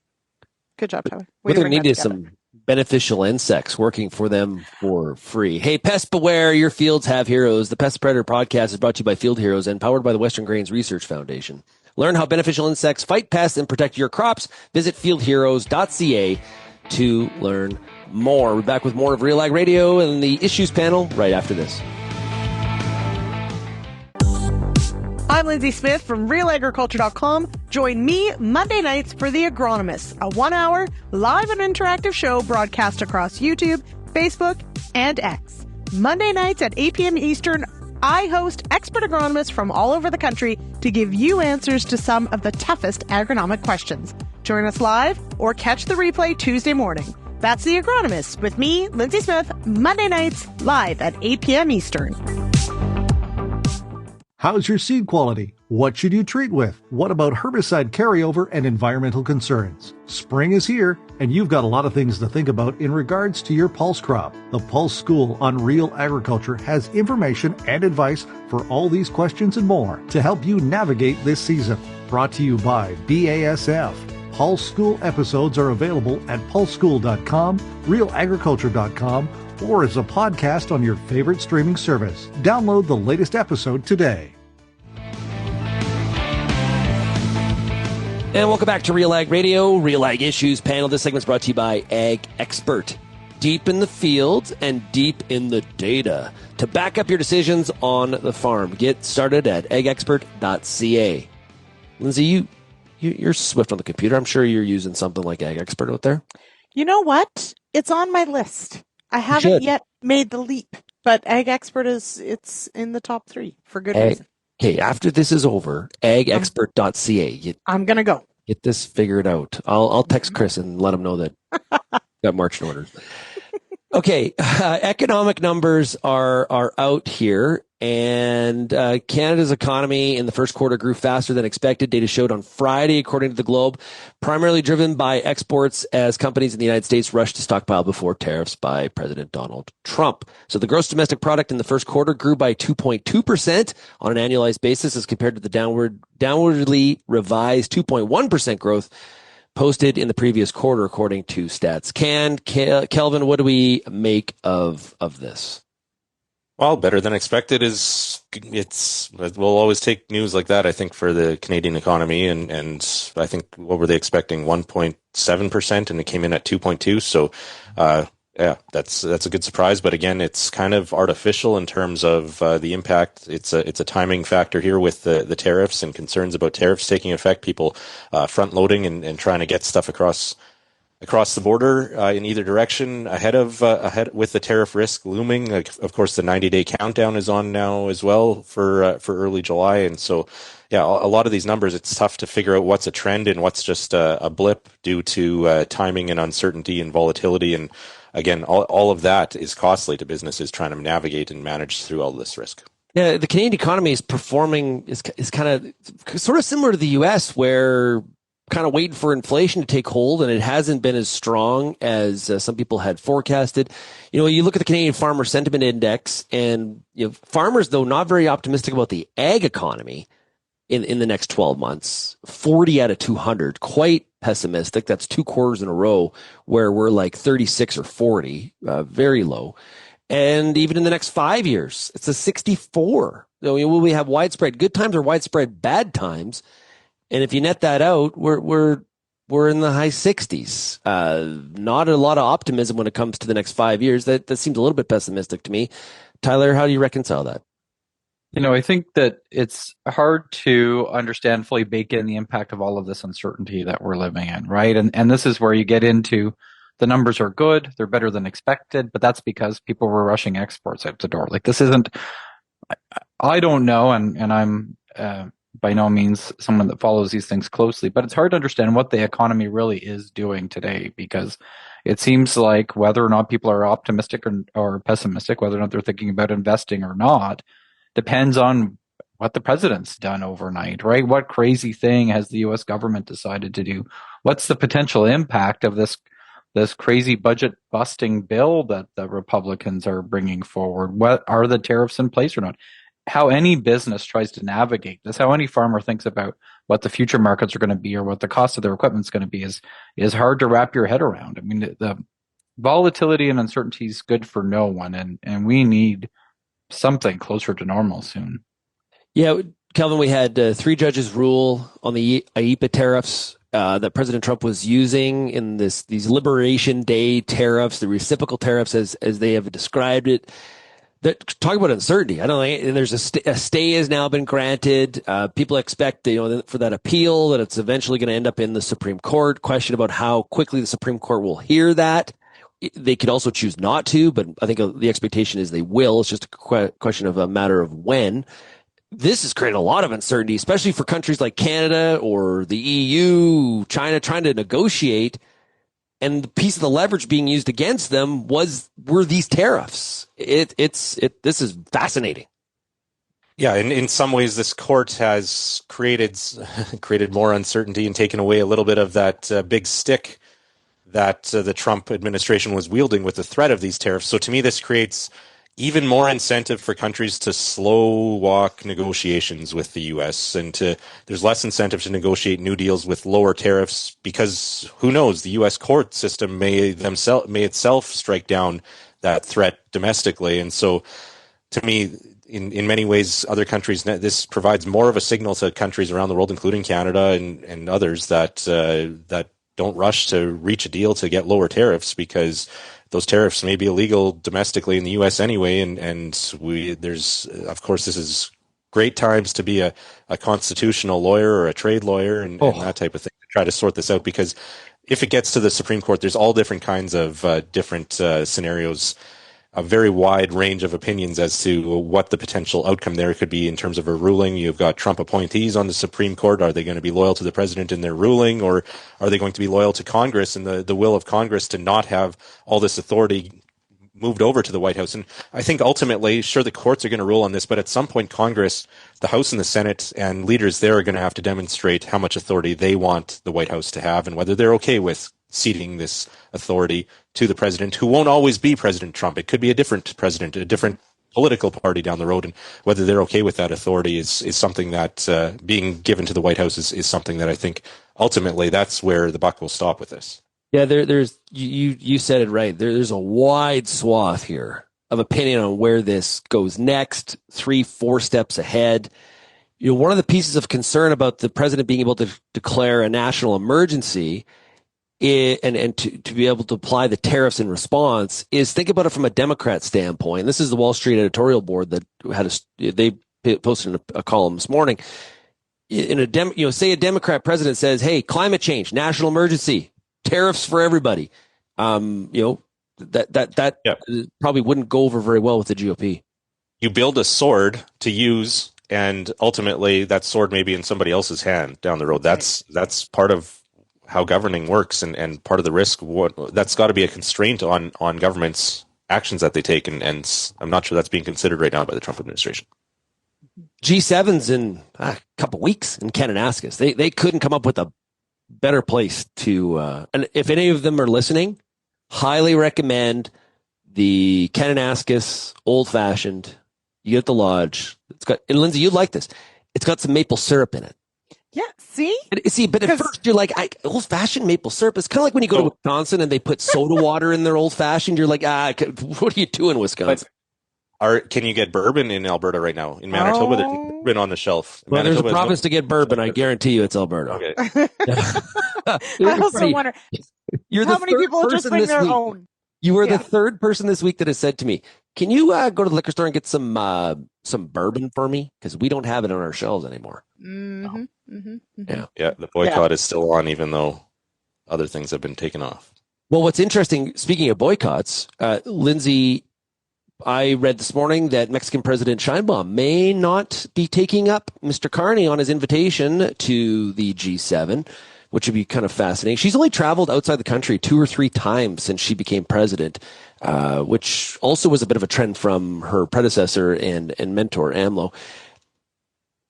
Good job, Tyler. What they need is some beneficial insects working for them for free. Hey, pest beware, your fields have heroes. The Pest Predator podcast is brought to you by Field Heroes and powered by the Western Grains Research Foundation. Learn how beneficial insects fight pests and protect your crops. Visit fieldheroes.ca to learn more. We're back with more of RealAg Radio and the Issues Panel right after this. I'm Lyndsey Smith from RealAgriculture.com. Join me Monday nights for The Agronomists, a 1-hour live and interactive show broadcast across YouTube, Facebook, and X. Monday nights at 8 p.m. Eastern, I host expert agronomists from all over the country to give you answers to some of the toughest agronomic questions. Join us live or catch the replay Tuesday morning. That's The Agronomists with me, Lyndsey Smith, Monday nights live at 8 p.m. Eastern. How's your seed quality? What should you treat with? What about herbicide carryover and environmental concerns? Spring is here, and you've got a lot of things to think about in regards to your pulse crop. The Pulse School on Real Agriculture has information and advice for all these questions and more to help you navigate this season. Brought to you by BASF. Pulse School episodes are available at pulseschool.com, realagriculture.com, or as a podcast on your favorite streaming service. Download the latest episode today. And welcome back to RealAg Radio, RealAg Issues Panel. This segment is brought to you by Ag Expert. Deep in the fields and deep in the data to back up your decisions on the farm. Get started at agexpert.ca. Lyndsey, you're swift on the computer. I'm sure you're using something like Ag Expert out there. You know what? It's on my list. I haven't yet made the leap, but Ag Expert it's in the top 3 for good reason. Okay, after this is over, agexpert.ca. I'm going to go. Get this figured out. I'll text Chris and let him know that got marching orders. Okay, economic numbers are out here, and Canada's economy in the first quarter grew faster than expected. Data showed on Friday, according to the Globe, primarily driven by exports as companies in the United States rushed to stockpile before tariffs by President Donald Trump. So the gross domestic product in the first quarter grew by 2.2% on an annualized basis as compared to the downwardly revised 2.1% growth posted in the previous quarter, according to Stats Kelvin, what do we make of this? Well, better than expected we'll always take news like that, I think, for the Canadian economy. And I think, what were they expecting? 1.7%, and it came in at 2.2. So, yeah, that's a good surprise. But again, it's kind of artificial in terms of the impact. It's a timing factor here with the tariffs and concerns about tariffs taking effect. People front loading and trying to get stuff across the border in either direction ahead with the tariff risk looming. Of course, the 90-day countdown is on now as well for early July, and so yeah, a lot of these numbers, it's tough to figure out what's a trend and what's just a blip due to timing and uncertainty and volatility. And again, all of that is costly to businesses trying to navigate and manage through all this risk. Yeah, the Canadian economy is performing is kind of sort of similar to the U.S., where kind of waiting for inflation to take hold, and it hasn't been as strong as some people had forecasted. You know, you look at the Canadian Farmer Sentiment Index, and farmers, though not very optimistic about the ag economy, in the next 12 months. 40 out of 200, quite pessimistic. That's 2 quarters in a row where we're like 36 or 40, very low. And even in the next 5 years, it's a 64. So will we have widespread good times or widespread bad times? And if you net that out, we're in the high 60s. Not a lot of optimism when it comes to the next 5 years. That seems a little bit pessimistic to me. Tyler, how do you reconcile that? I think that it's hard to understand, fully bake in the impact of all of this uncertainty that we're living in, right? And this is where you get into the numbers are good, they're better than expected, but that's because people were rushing exports out the door. Like this isn't, I don't know, and I'm by no means someone that follows these things closely, but it's hard to understand what the economy really is doing today, because it seems like whether or not people are optimistic or pessimistic, whether or not they're thinking about investing or not, depends on what the president's done overnight, right? What crazy thing has the U.S. government decided to do? What's the potential impact of this crazy budget busting bill that the Republicans are bringing forward? What are the tariffs in place or not? How any business tries to navigate this, how any farmer thinks about what the future markets are going to be or what the cost of their equipment is going to be is hard to wrap your head around. I mean, the volatility and uncertainty is good for no one, and we need something closer to normal soon. Yeah, Kelvin, we had 3 judges rule on the IEEPA tariffs that President Trump was using in these Liberation Day tariffs, the reciprocal tariffs as they have described it. Talk about uncertainty. I don't know. There's a stay has now been granted. People expect, for that appeal that it's eventually going to end up in the Supreme Court. Question about how quickly the Supreme Court will hear that. They could also choose not to, but I think the expectation is they will. It's just a question of a matter of when. This has created a lot of uncertainty, especially for countries like Canada or the EU, China, trying to negotiate. And the piece of the leverage being used against them were these tariffs. This is fascinating. Yeah, in some ways, this court has created more uncertainty and taken away a little bit of that big stick that the Trump administration was wielding with the threat of these tariffs. So to me, this creates even more incentive for countries to slow walk negotiations with the U.S. and there's less incentive to negotiate new deals with lower tariffs, because who knows, the U.S. court system may itself strike down that threat domestically. And so to me, in many ways, other countries, this provides more of a signal to countries around the world, including Canada and others, that don't rush to reach a deal to get lower tariffs, because those tariffs may be illegal domestically in the U.S. anyway. And there's, of course, this is great times to be a constitutional lawyer or a trade lawyer and that type of thing, to try to sort this out, because if it gets to the Supreme Court, there's all different kinds of different scenarios, a very wide range of opinions as to what the potential outcome there could be in terms of a ruling. You've got Trump appointees on the Supreme Court. Are they going to be loyal to the president in their ruling, or are they going to be loyal to Congress and the will of Congress to not have all this authority moved over to the White House? And I think ultimately, sure, the courts are going to rule on this, but at some point, Congress, the House and the Senate and leaders there are going to have to demonstrate how much authority they want the White House to have and whether they're okay with ceding this authority to the president, who won't always be President Trump. It could be a different president, a different political party down the road, and whether they're okay with that authority is something that being given to the White House is something that I think ultimately that's where the buck will stop with this. Yeah, there's you said it right. There's a wide swath here of opinion on where this goes next, 3-4 steps ahead. One of the pieces of concern about the president being able to declare a national emergency and to be able to apply the tariffs in response is, think about it from a Democrat standpoint. This is the Wall Street editorial board that they posted a column this morning. Say a Democrat president says, "Hey, climate change, national emergency, tariffs for everybody." That probably wouldn't go over very well with the GOP. You build a sword to use, and ultimately that sword may be in somebody else's hand down the road. That's part of how governing works, and part of the risk. That's got to be a constraint on government's actions that they take, and I'm not sure that's being considered right now by the Trump administration. G7's in a couple weeks in Kananaskis. They couldn't come up with a better place to. And if any of them are listening, highly recommend the Kananaskis Old Fashioned. You get the lodge. It's got, and Lyndsey, you'd like this. It's got some maple syrup in it. Yeah, see? But at first you're like, old-fashioned maple syrup. It's kind of like when you go to Wisconsin and they put soda water in their old-fashioned. You're like, what are you doing, Wisconsin? Can you get bourbon in Alberta right now? In Manitoba, there's bourbon on the shelf. Well, there's a province to get bourbon. I guarantee you it's Alberta. Okay. I also wonder how many people just bring their own. You are the third person this week that has said to me, can you go to the liquor store and get some bourbon for me? Because we don't have it on our shelves anymore. Mm-hmm. Mm-hmm. Yeah. The boycott is still on, even though other things have been taken off. Well, what's interesting, speaking of boycotts, Lyndsey, I read this morning that Mexican President Sheinbaum may not be taking up Mr. Carney on his invitation to the G7, which would be kind of fascinating. She's only traveled outside the country 2 or 3 times since she became president, which also was a bit of a trend from her predecessor and mentor, AMLO.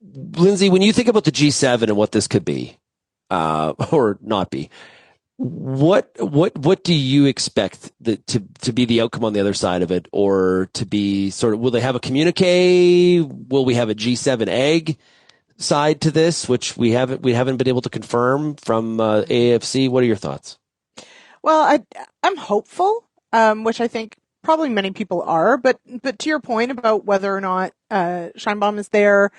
Lyndsey, when you think about the G7 and what this could be, or not be, what do you expect to be the outcome on the other side of it, or to be sort of, will they have a communique? Will we have a G7 egg side to this, which we haven't been able to confirm from AFC? What are your thoughts? Well, I'm hopeful, which I think probably many people are, but to your point about whether or not Sheinbaum is there,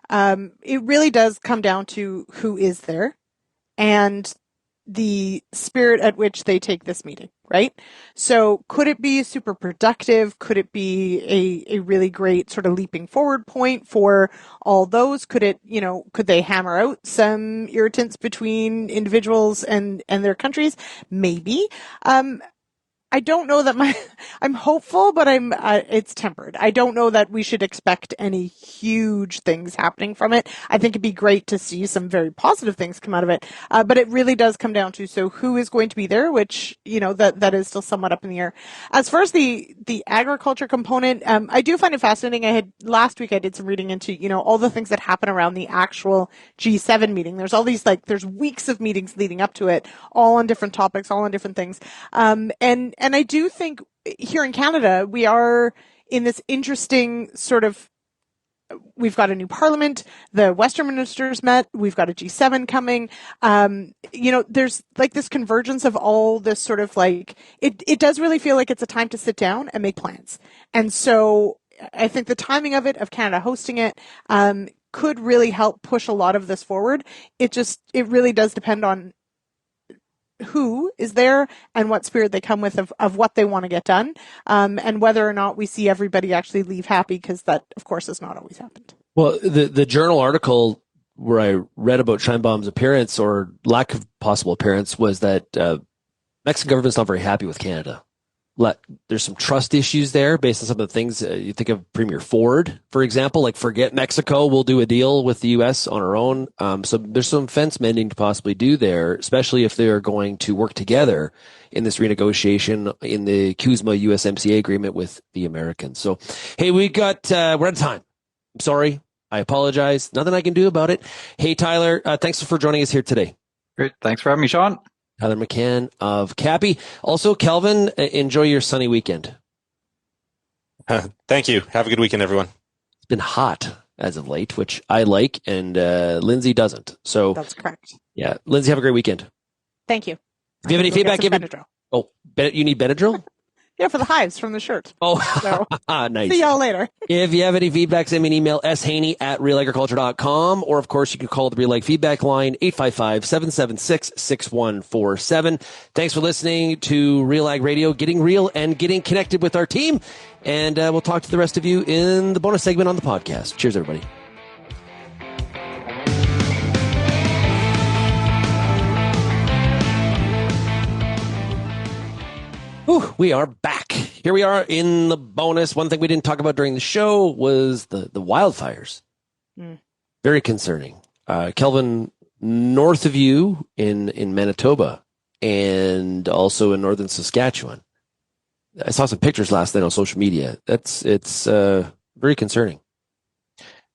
it really does come down to who is there and the spirit at which they take this meeting, right? So could it be super productive? Could it be a really great sort of leaping forward point for all those? Could they hammer out some irritants between individuals and their countries? Maybe. I don't know that I'm hopeful, but it's tempered. I don't know that we should expect any huge things happening from it. I think it'd be great to see some very positive things come out of it. But it really does come down to, so who is going to be there, which, that is still somewhat up in the air. As far as the agriculture component, I do find it fascinating. Last week I did some reading into, all the things that happen around the actual G7 meeting. There's all these, there's weeks of meetings leading up to it, all on different topics, all on different things. And I do think here in Canada, we are in this interesting sort of, we've got a new parliament, the Western ministers met, we've got a G7 coming. There's this convergence of all this sort of it does really feel like it's a time to sit down and make plans. And so I think the timing of it, of Canada hosting it, could really help push a lot of this forward. It really does depend on who is there and what spirit they come with of what they want to get done, and whether or not we see everybody actually leave happy, because that, of course, has not always happened. Well, the journal article where I read about Sheinbaum's appearance or lack of possible appearance was that Mexican government's not very happy with Canada. There's some trust issues there based on some of the things you think of. Premier Ford, for example, forget Mexico, we'll do a deal with the U.S. on our own. So there's some fence mending to possibly do there, especially if they're going to work together in this renegotiation in the CUSMA USMCA agreement with the Americans. So, hey, we're out of time. I'm sorry. I apologize. Nothing I can do about it. Hey, Tyler, thanks for joining us here today. Great. Thanks for having me, Shaun. Tyler McCann of CAPI. Also, Kelvin, enjoy your sunny weekend. Thank you. Have a good weekend, everyone. It's been hot as of late, which I like, and Lyndsey doesn't. So that's correct. Yeah. Lyndsey, have a great weekend. Thank you. Do you have any feedback? Benadryl. Oh, you need Benadryl? Yeah, for the hives from the shirt. Oh, so, nice. See y'all later. If you have any feedback, send me an email, shaney@realagriculture.com, or of course you can call the RealAg feedback line, 855-776-6147. Thanks for listening to RealAg Radio, getting real and getting connected with our team. And we'll talk to the rest of you in the bonus segment on the podcast. Cheers, everybody. We are back. Here we are in the bonus. One thing we didn't talk about during the show was the wildfires. Very concerning. Kelvin, north of you in Manitoba and also in northern Saskatchewan. I saw some pictures last night on social media. It's very concerning.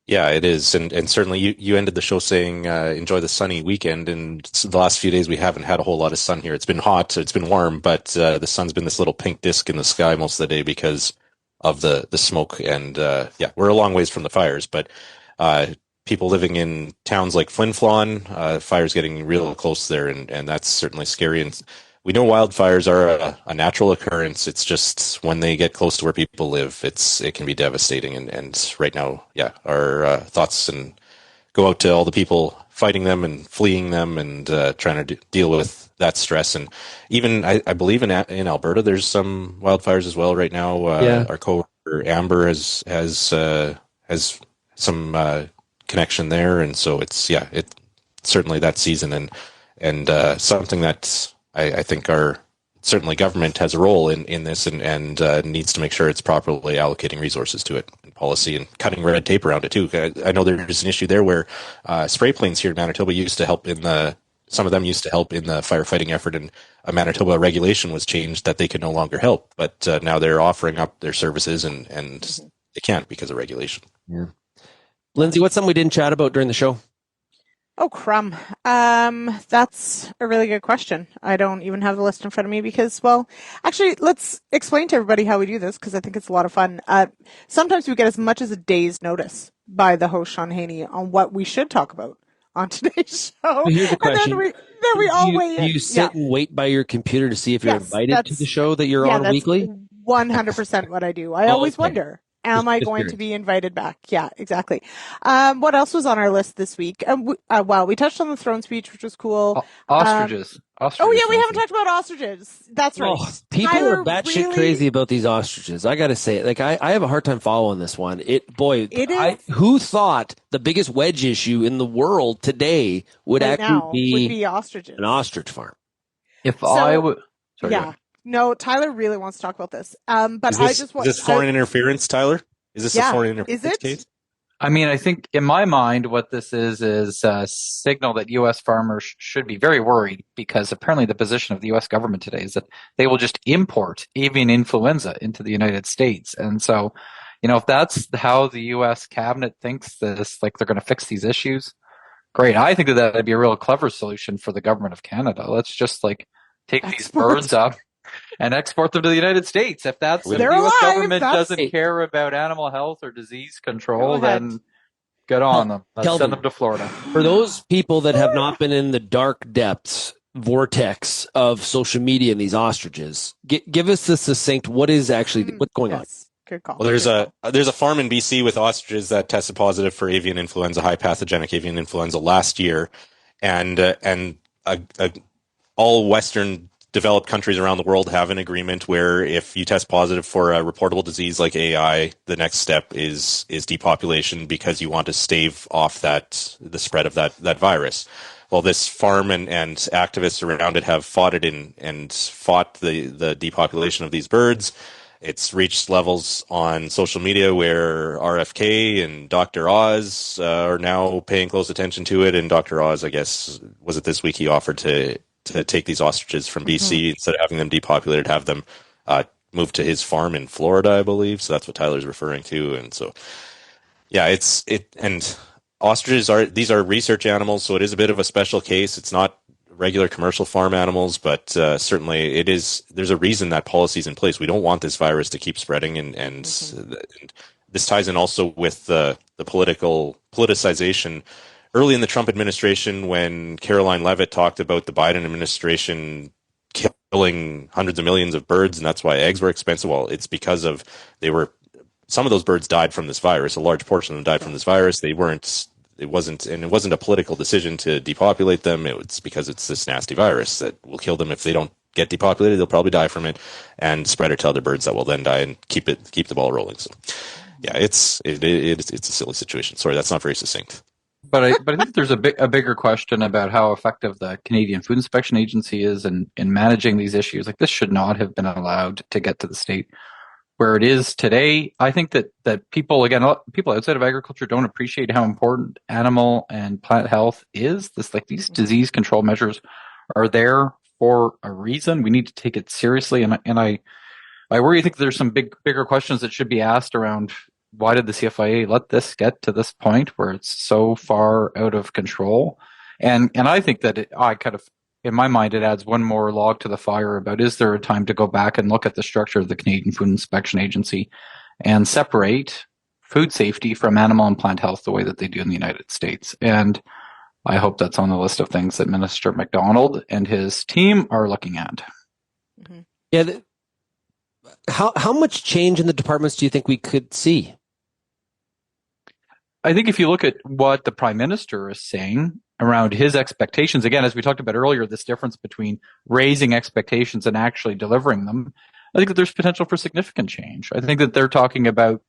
Yeah, it is. And certainly you ended the show saying enjoy the sunny weekend. And the last few days we haven't had a whole lot of sun here. It's been hot. It's been warm, but the sun's been this little pink disc in the sky most of the day because of the smoke. And we're a long ways from the fires. But people living in towns like Flin Flon, fires getting real close there, and that's certainly scary. And we know wildfires are a natural occurrence. It's just when they get close to where people live, it can be devastating. And right now, our thoughts and go out to all the people fighting them and fleeing them and trying to deal with that stress. And even I believe in Alberta, there's some wildfires as well right now. Our coworker Amber has some connection there, and so it's certainly that season and something that I think certainly government has a role in this and needs to make sure it's properly allocating resources to it in policy and cutting red tape around it too. I know there's an issue there where spray planes here in Manitoba used to help some of them used to help in the firefighting effort, and a Manitoba regulation was changed that they could no longer help, but now they're offering up their services and they can't because of regulation. Yeah. Lyndsey, what's something we didn't chat about during the show? Oh, crumb. That's a really good question. I don't even have the list in front of me because, well, actually, let's explain to everybody how we do this because I think it's a lot of fun. Sometimes we get as much as a day's notice by the host, Shaun Haney, on what we should talk about on today's show. Well, here's the question. And then we all weigh in. Do you sit and wait by your computer to see if you're invited to the show that you're on weekly? 100% what I do. I always wonder. Am I going to be invited back? Yeah, exactly. What else was on our list this week? We touched on the throne speech, which was cool. Ostriches. Oh, yeah, we haven't talked about ostriches. That's right. Oh, people are batshit crazy about these ostriches. I got to say, like, I have a hard time following this one. Who thought the biggest wedge issue in the world today would be ostriches. An ostrich farm? No, Tyler really wants to talk about this. Is this foreign interference, Tyler? Is this a foreign interference case? I mean, I think in my mind, what this is a signal that U.S. farmers should be very worried because apparently the position of the U.S. government today is that they will just import avian influenza into the United States. And so, if that's how the U.S. cabinet thinks this, like they're going to fix these issues, great. I think that would be a real clever solution for the government of Canada. Let's just take these birds up and export them to the United States. If the U.S. government doesn't care about animal health or disease control, then good on them. Let's send them to Florida. For those people that have not been in the dark depths vortex of social media and these ostriches, give us the succinct. What is actually what's going on? Good call. Well, there's a farm in BC with ostriches that tested positive for avian influenza, high pathogenic avian influenza last year, and all Western developed countries around the world have an agreement where if you test positive for a reportable disease like AI, the next step is depopulation because you want to stave off the spread of that virus. Well, this farm and activists around it have fought it and fought the depopulation of these birds. It's reached levels on social media where RFK and Dr. Oz are now paying close attention to it. And Dr. Oz, I guess, was it this week, he offered to take these ostriches from BC instead of having them depopulated, have them moved to his farm in Florida, I believe. So that's what Tyler's referring to. And so, and ostriches these are research animals. So it is a bit of a special case. It's not regular commercial farm animals, but certainly there's a reason that policy is in place. We don't want this virus to keep spreading. And this ties in also with the politicization. Early in the Trump administration, when Caroline Leavitt talked about the Biden administration killing hundreds of millions of birds, and that's why eggs were expensive. Well, it's because some of those birds died from this virus. A large portion of them died from this virus. It wasn't a political decision to depopulate them. It's because it's this nasty virus that will kill them if they don't get depopulated. They'll probably die from it and spread it to other birds that will then die and keep the ball rolling. So, it's a silly situation. Sorry, that's not very succinct. But I think there's a bigger question about how effective the Canadian Food Inspection Agency is in managing these issues. Like, this should not have been allowed to get to the state where it is today. I think that people outside of agriculture don't appreciate how important animal and plant health is. These disease control measures are there for a reason. We need to take it seriously. And I worry. I think there's some bigger questions that should be asked around. Why did the CFIA let this get to this point where it's so far out of control? And I think that in my mind, it adds one more log to the fire about, is there a time to go back and look at the structure of the Canadian Food Inspection Agency and separate food safety from animal and plant health the way that they do in the United States. And I hope that's on the list of things that Minister MacDonald and his team are looking at. Mm-hmm. Yeah. How much change in the departments do you think we could see? I think if you look at what the Prime Minister is saying around his expectations, again, as we talked about earlier, this difference between raising expectations and actually delivering them, I think that there's potential for significant change. I think that they're talking about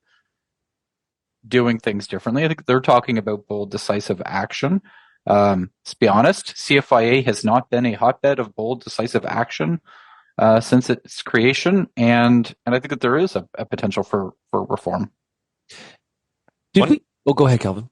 doing things differently. I think they're talking about bold, decisive action. Let's be honest, CFIA has not been a hotbed of bold, decisive action since its creation, and I think that there is a potential for reform. Go ahead, Kelvin.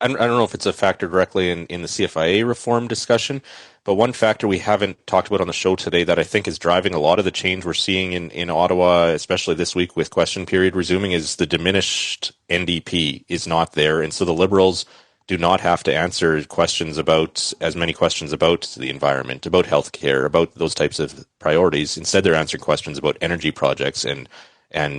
I don't know if it's a factor directly in the CFIA reform discussion, but one factor we haven't talked about on the show today that I think is driving a lot of the change we're seeing in Ottawa, especially this week with question period resuming, is the diminished NDP is not there. And so the Liberals do not have to answer as many questions about the environment, about healthcare, about those types of priorities. Instead, they're answering questions about energy projects and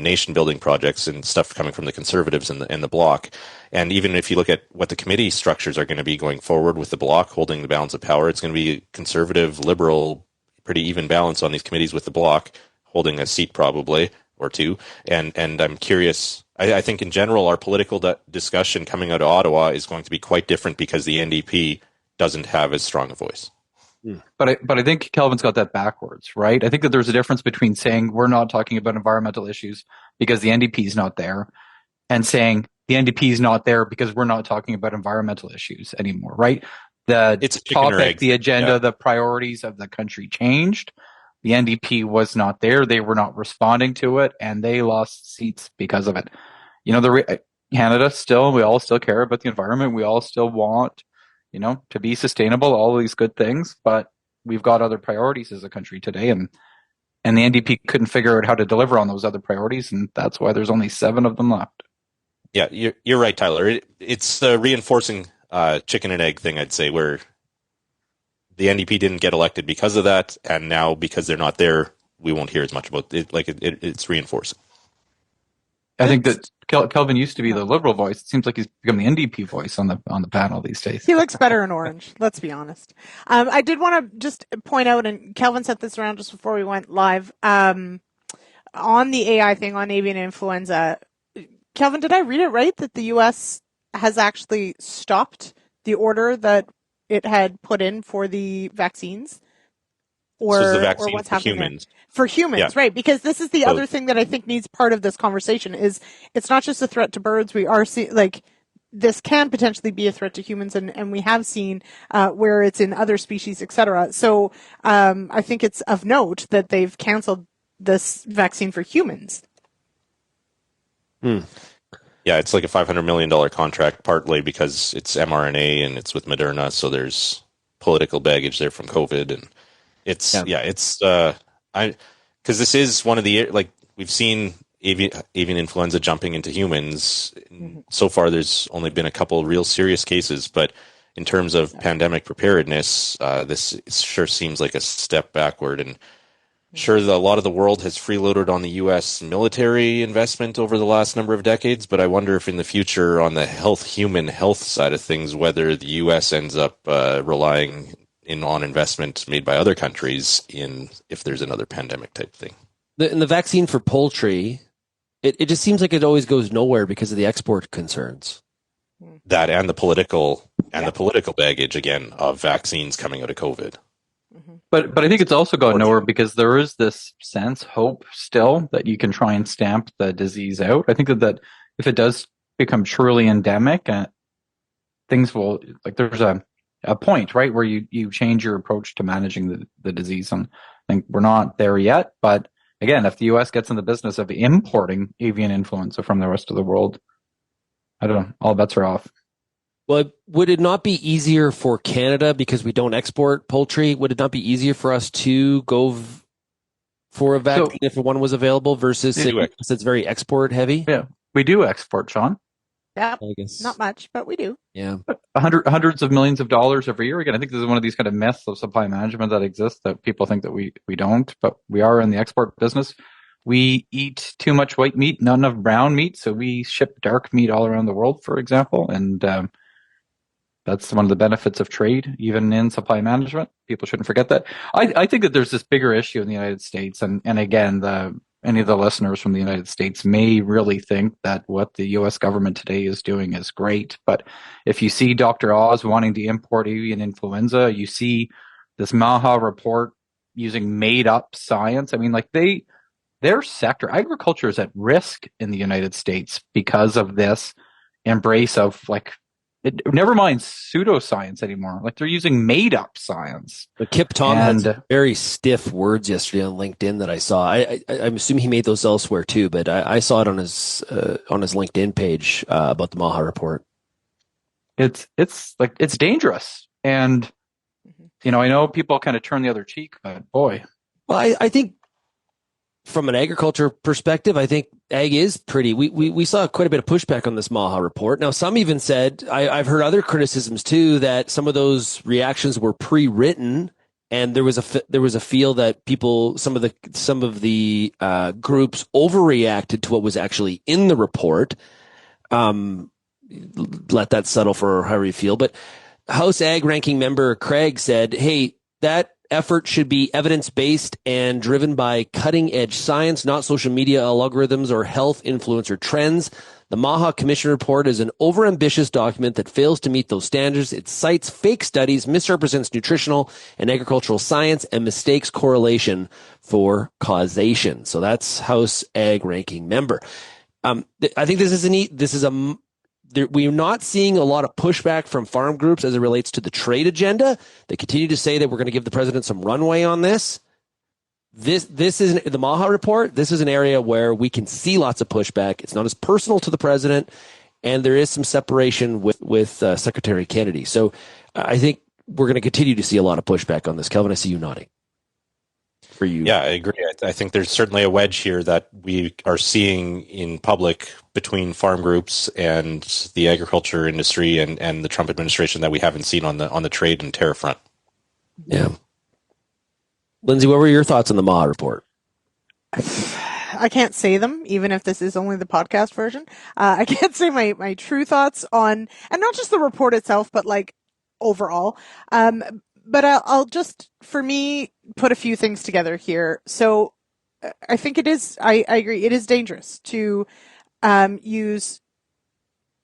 nation building projects and stuff coming from the Conservatives and the Bloc. And even if you look at what the committee structures are going to be going forward with the Bloc holding the balance of power, it's going to be Conservative, Liberal, pretty even balance on these committees with the Bloc holding a seat probably or two. And I'm curious, I think in general our political discussion coming out of Ottawa is going to be quite different because the NDP doesn't have as strong a voice. But I think Kelvin's got that backwards, right? I think that there's a difference between saying we're not talking about environmental issues because the NDP is not there, and saying the NDP is not there because we're not talking about environmental issues anymore, right? It's a topic, the agenda, the priorities of the country changed. The NDP was not there. They were not responding to it, and they lost seats because of it. You know, Canada still, we all still care about the environment. We all still want, to be sustainable, all of these good things, but we've got other priorities as a country today, and the NDP couldn't figure out how to deliver on those other priorities, and that's why there's only 7 of them left. Yeah, you're right, Tyler. It's the reinforcing chicken and egg thing, I'd say, where the NDP didn't get elected because of that, and now because they're not there, we won't hear as much about it. It's reinforcing. I think that Kelvin used to be the Liberal voice. It seems like he's become the NDP voice on the panel these days. He looks better in orange, let's be honest. I did want to just point out, and Kelvin sent this around just before we went live, on the AI thing, on avian influenza. Kelvin, did I read it right that the U.S. has actually stopped the order that it had put in for the vaccines? Or what's happening humans. For humans, yeah. Right? Because this is the other thing that I think needs part of this conversation is it's not just a threat to birds. We are seeing, this can potentially be a threat to humans, and we have seen where it's in other species, etc. So I think it's of note that they've canceled this vaccine for humans. Yeah, it's like a $500 million contract, partly because it's mRNA and it's with Moderna, so there's political baggage there from COVID, and it's because this is one of the, we've seen avian influenza jumping into humans. Mm-hmm. So far, there's only been a couple real serious cases, but in terms of pandemic preparedness, this sure seems like a step backward. And sure, a lot of the world has freeloaded on the U.S. military investment over the last number of decades, but I wonder if in the future, on the human health side of things, whether the U.S. ends up relying on investment made by other countries if there's another pandemic type thing. The vaccine for poultry, it just seems like it always goes nowhere because of the export concerns. That and the political baggage again of vaccines coming out of COVID. Mm-hmm. But I think it's also gone nowhere because there is this hope still that you can try and stamp the disease out. I think that if it does become truly endemic, things will, there's a point, right, where you change your approach to managing the disease. And I think we're not there yet. But again, if the U.S. gets in the business of importing avian influenza from the rest of the world, I don't know, all bets are off. Well, would it not be easier for Canada because we don't export poultry? Would it not be easier for us to go for a vaccine if one was available versus it's very export heavy? Yeah, we do export, Shaun. Yeah, not much, but we do. Yeah, hundreds of millions of dollars every year. Again, I think this is one of these kind of myths of supply management that exists that people think that we don't, but we are in the export business. we eat too much white meat, not enough brown meat, so we ship dark meat all around the world, for example, and that's one of the benefits of trade, even in supply management. People shouldn't forget that. I think that there's this bigger issue in the United States, and again, any of the listeners from the United States may really think that what the U.S. government today is doing is great, but if you see Dr. Oz wanting to import avian influenza, you see this Maha report using made-up science. I mean, like their sector, agriculture is at risk in the United States because of this embrace of never mind pseudoscience anymore. Like they're using made up science. But Kip Tom had very stiff words yesterday on LinkedIn that I saw. I'm assuming he made those elsewhere too, but I saw it on his LinkedIn page about the Maha report. It's dangerous, and I know people kind of turn the other cheek, but boy. Well, I think from an agriculture perspective, I think ag is pretty. We saw quite a bit of pushback on this Maha report. Now, some even said, I've heard other criticisms too, that some of those reactions were pre-written, and there was a feel that some of the groups overreacted to what was actually in the report. Let that settle for however you feel. But House Ag Ranking Member Craig said, "Hey, that effort should be evidence-based and driven by cutting-edge science, not social media algorithms or health influencer trends. The Maha Commission report is an overambitious document that fails to meet those standards. It cites fake studies, misrepresents nutritional and agricultural science, and mistakes correlation for causation." So that's House Ag Ranking Member. I think we're not seeing a lot of pushback from farm groups as it relates to the trade agenda. They continue to say that we're going to give the president some runway on this. This is the Maha report. This is an area where we can see lots of pushback. It's not as personal to the president, and there is some separation with Secretary Kennedy. So I think we're going to continue to see a lot of pushback on this. Kelvin, I see you nodding. For you. Yeah, I agree. I think there's certainly a wedge here that we are seeing in public between farm groups and the agriculture industry and the Trump administration that we haven't seen on the trade and tariff front. Yeah. Lyndsey, what were your thoughts on the Maha report? I can't say them, even if this is only the podcast version. I can't say my true thoughts on, and not just the report itself, but like overall. But I'll just, for me, put a few things together here. So I think it is, I agree, it is dangerous to use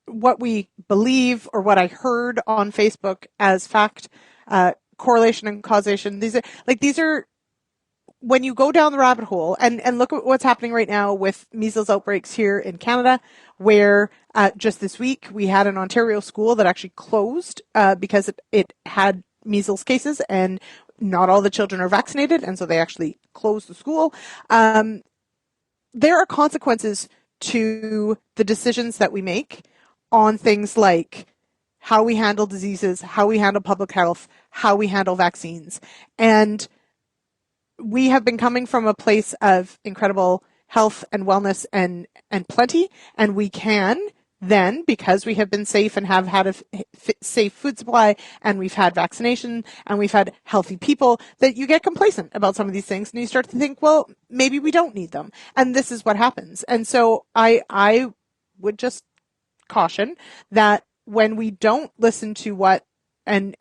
what we believe or what I heard on Facebook as fact, correlation and causation. These are when you go down the rabbit hole and look at what's happening right now with measles outbreaks here in Canada, where just this week we had an Ontario school that actually closed because it had measles cases and not all the children are vaccinated, and so they actually closed the school. There are consequences to the decisions that we make on things like how we handle diseases, how we handle public health, how we handle vaccines. And we have been coming from a place of incredible health and wellness and plenty, and we can then, because we have been safe and have had a safe food supply, and we've had vaccination, and we've had healthy people, that you get complacent about some of these things, and you start to think, well, maybe we don't need them. And this is what happens. And so I would just caution that when we don't listen to what, and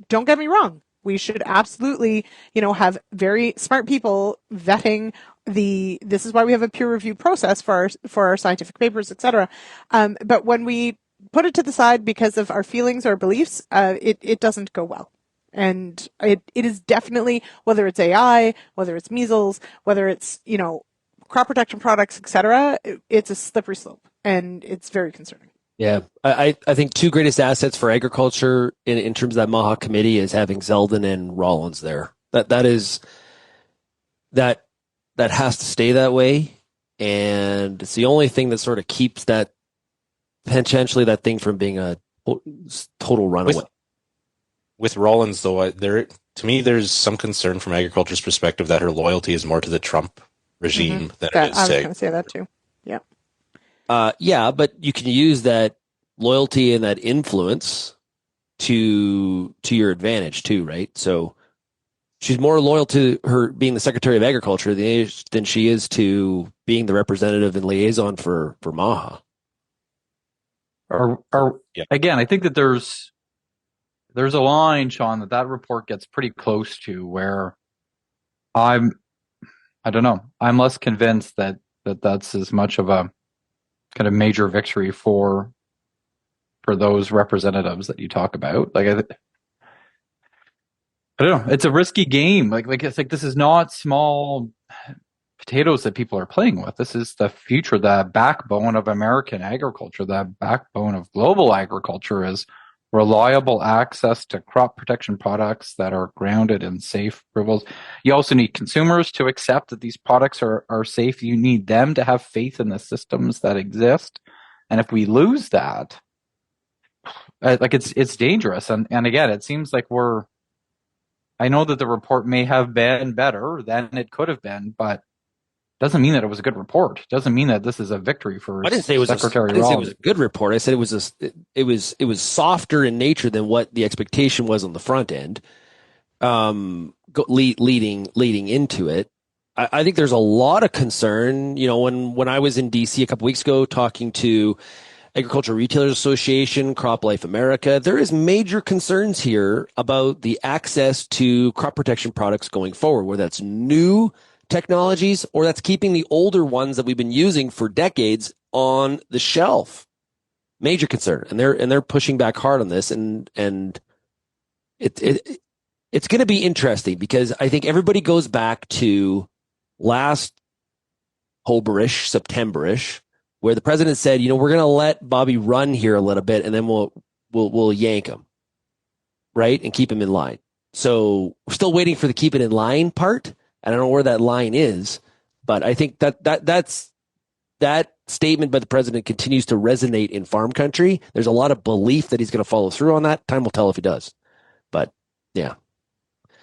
don't get me wrong, we should absolutely, have very smart people vetting this is why we have a peer review process for our scientific papers, etc. But when we put it to the side because of our feelings or beliefs, it doesn't go well. And it is definitely, whether it's AI, whether it's measles, whether it's, crop protection products, etc., it's a slippery slope, and it's very concerning. Yeah, I think two greatest assets for agriculture in terms of that Maha committee is having Zeldin and Rollins there. That has to stay that way, and it's the only thing that sort of keeps that potentially that thing from being a total runaway. With Rollins, though, to me, there's some concern from agriculture's perspective that her loyalty is more to the Trump regime than it is. I was going to say that too. Yeah. Yeah, but you can use that loyalty and that influence to your advantage too, right? So she's more loyal to her being the Secretary of Agriculture than she is to being the representative and liaison for MAHA. Again, I think that there's a line, Shaun, that report gets pretty close to where I don't know. I'm less convinced that that's as much of a kind of major victory for those representatives that you talk about. Like, I don't know. It's a risky game. Like it's like, this is not small potatoes that people are playing with. This is the future, the backbone of American agriculture, the backbone of global agriculture is reliable access to crop protection products that are grounded in safe approvals. You also need consumers to accept that these products are safe. You need them to have faith in the systems that exist. And if we lose that, like it's dangerous. And again, it seems like I know that the report may have been better than it could have been, but doesn't mean that it was a good report. Doesn't mean that this is a victory for Secretary I didn't say it was a good report. I said it was softer in nature than what the expectation was on the front end, leading into it. I think there's a lot of concern. You know, when I was in DC a couple weeks ago talking to Agricultural Retailers Association, Crop Life America, there is major concerns here about the access to crop protection products going forward, whether that's new technologies or that's keeping the older ones that we've been using for decades on the shelf. Major concern, and they're pushing back hard on this, and it's going to be interesting because I think everybody goes back to last October-ish, September-ish, where the president said, you know, we're going to let Bobby run here a little bit, and then we'll yank him, right, and keep him in line. So we're still waiting for the keep it in line part. I don't know where that line is, but I think that statement by the president continues to resonate in farm country. There's a lot of belief that he's going to follow through on that. Time will tell if he does. But yeah.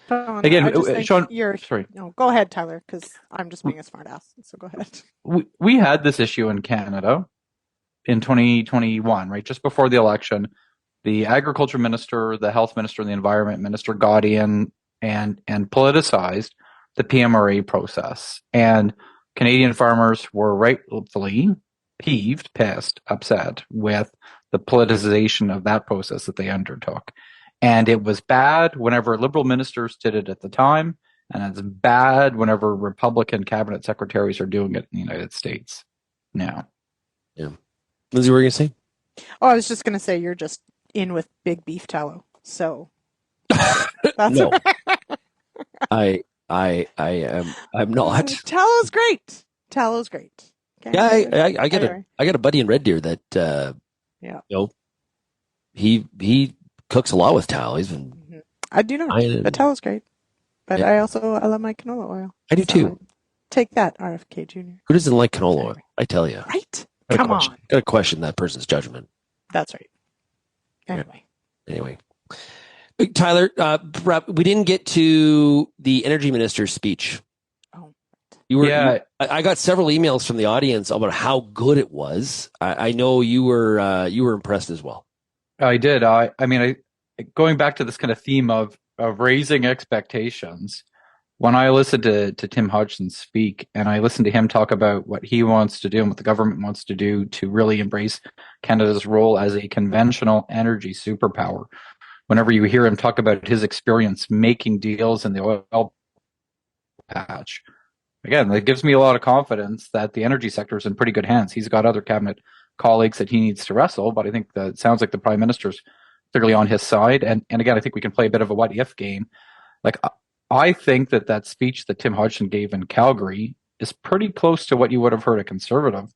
Again, Shaun, sorry. No, go ahead, Tyler, because I'm just being a smart ass. So go ahead. We had this issue in Canada in 2021, right? Just before the election, the agriculture minister, the health minister, and the environment minister got in and politicized the PMRA process. And Canadian farmers were rightfully pissed, upset with the politicization of that process that they undertook. And it was bad whenever Liberal ministers did it at the time, and it's bad whenever Republican cabinet secretaries are doing it in the United States now. Yeah. Lyndsey, what were you going to say? Oh, I was just going to say you're just in with big beef tallow. So that's no. I'm not. Tallow's great. Tallow's great. Okay. Yeah, I got a buddy in Red Deer that you know, he cooks a lot with tallow. He's been I do know. But tallow's great. But I love my canola oil. I do too. Take that, RFK Jr. Who doesn't like canola oil? I tell you. Right? Come on. Got to question that person's judgment. That's right. Anyway. Tyler, we didn't get to the energy minister's speech. Oh, I got several emails from the audience about how good it was. I know you were impressed as well. I did. I mean, going back to this kind of theme of raising expectations. When I listened to Tim Hodgson speak, and I listened to him talk about what he wants to do and what the government wants to do to really embrace Canada's role as a conventional energy superpower. Whenever you hear him talk about his experience making deals in the oil patch, again, it gives me a lot of confidence that the energy sector is in pretty good hands. He's got other cabinet colleagues that he needs to wrestle, but I think that it sounds like the Prime Minister's clearly on his side. And again, I think we can play a bit of a what if game. Like, I think that speech that Tim Hodgson gave in Calgary is pretty close to what you would have heard a conservative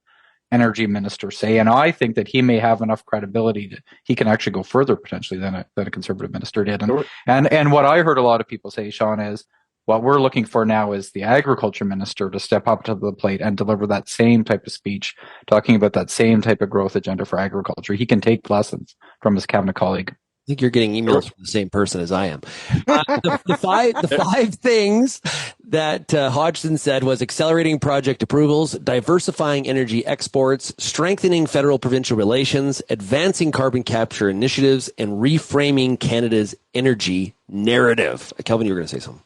energy minister say, and I think that he may have enough credibility that he can actually go further potentially than a conservative minister did. And what I heard a lot of people say, Shaun, is what we're looking for now is the agriculture minister to step up to the plate and deliver that same type of speech, talking about that same type of growth agenda for agriculture. He can take lessons from his cabinet colleague. I think you're getting emails from the same person as I am. The five things that Hodgson said was accelerating project approvals, diversifying energy exports, strengthening federal-provincial relations, advancing carbon capture initiatives, and reframing Canada's energy narrative. Kelvin, you were going to say something.